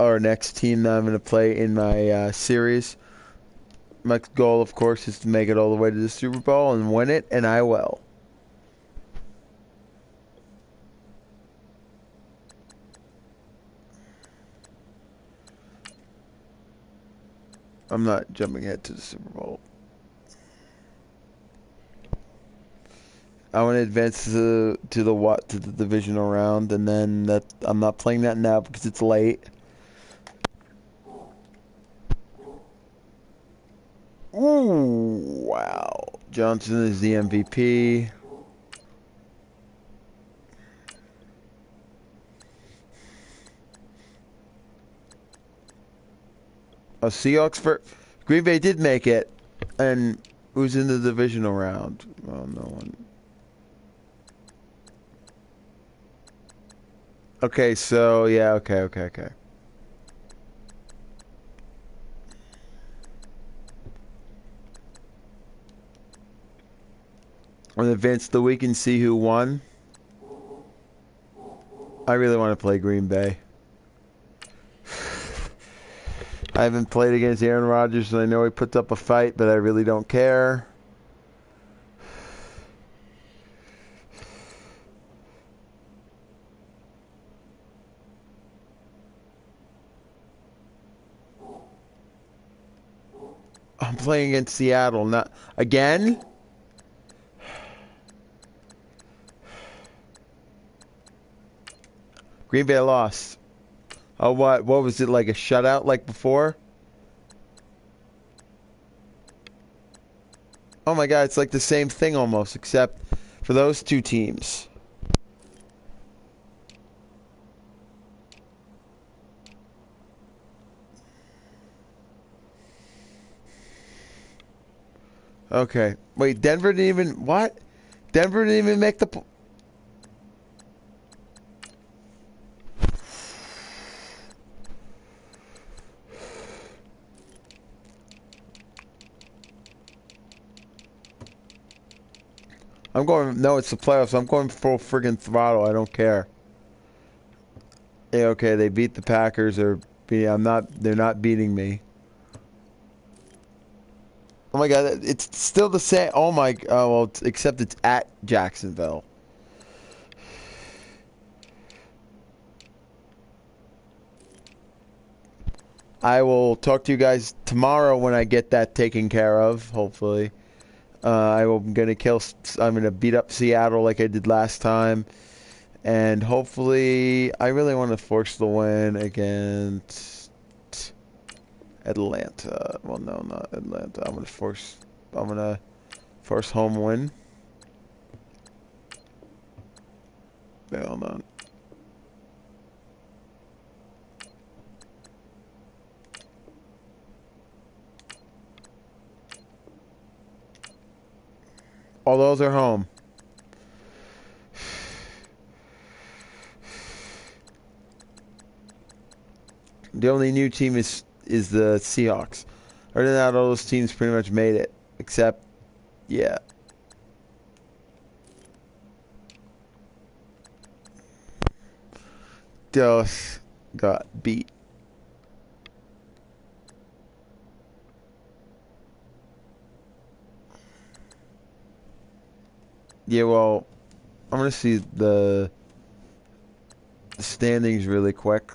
or next team that I'm going to play in my series. My goal, of course, is to make it all the way to the Super Bowl and win it, and I will. I'm not jumping ahead to the Super Bowl. I want to advance to the divisional round, and then I'm not playing that now because it's late. Ooh, wow. Johnson is the MVP. A Seahawks for Green Bay did make it, and who's in the divisional round? Well, no one. Okay, so yeah, okay. On advance the week and see who won. I really want to play Green Bay. I haven't played against Aaron Rodgers, and I know he puts up a fight, but I really don't care. I'm playing against Seattle, not again. Green Bay lost. Oh, what? What was it, like a shutout like before? Oh my God, it's like the same thing almost, except for those two teams. Okay. Wait, Denver didn't even... What? Denver didn't even make the... I'm going... No, it's the playoffs. I'm going full friggin' throttle. I don't care. Yeah, okay, they beat the Packers. I'm not... They're not beating me. Oh my God, it's still the same. Oh my... Oh, well, except it's at Jacksonville. I will talk to you guys tomorrow when I get that taken care of, hopefully. I'm gonna beat up Seattle like I did last time. And hopefully, I really want to force the win against Atlanta. Well, no, not Atlanta. I'm gonna force home win. Yeah, hold on. All those are home. The only new team is the Seahawks. Other than that, all those teams pretty much made it. Except, yeah. Dallas got beat. Yeah, well, I'm going to see the standings really quick.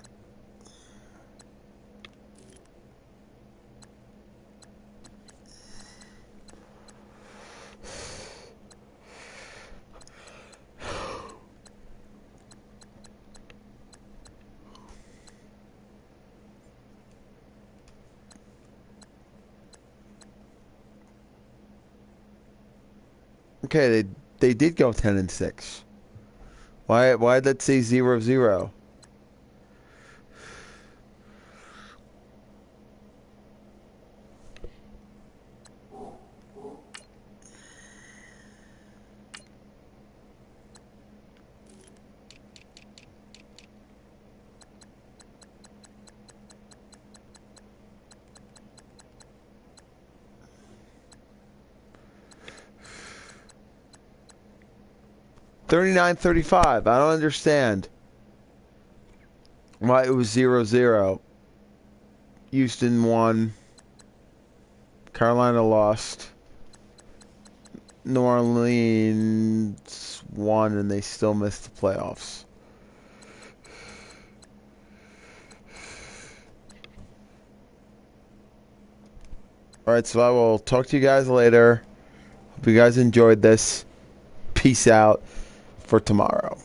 Okay, they did go 10-6. Why'd that say 0-0? $39-35. I don't understand why it was 0-0. Houston won. Carolina lost. New Orleans won, and they still missed the playoffs. Alright, so I will talk to you guys later. Hope you guys enjoyed this. Peace out for tomorrow.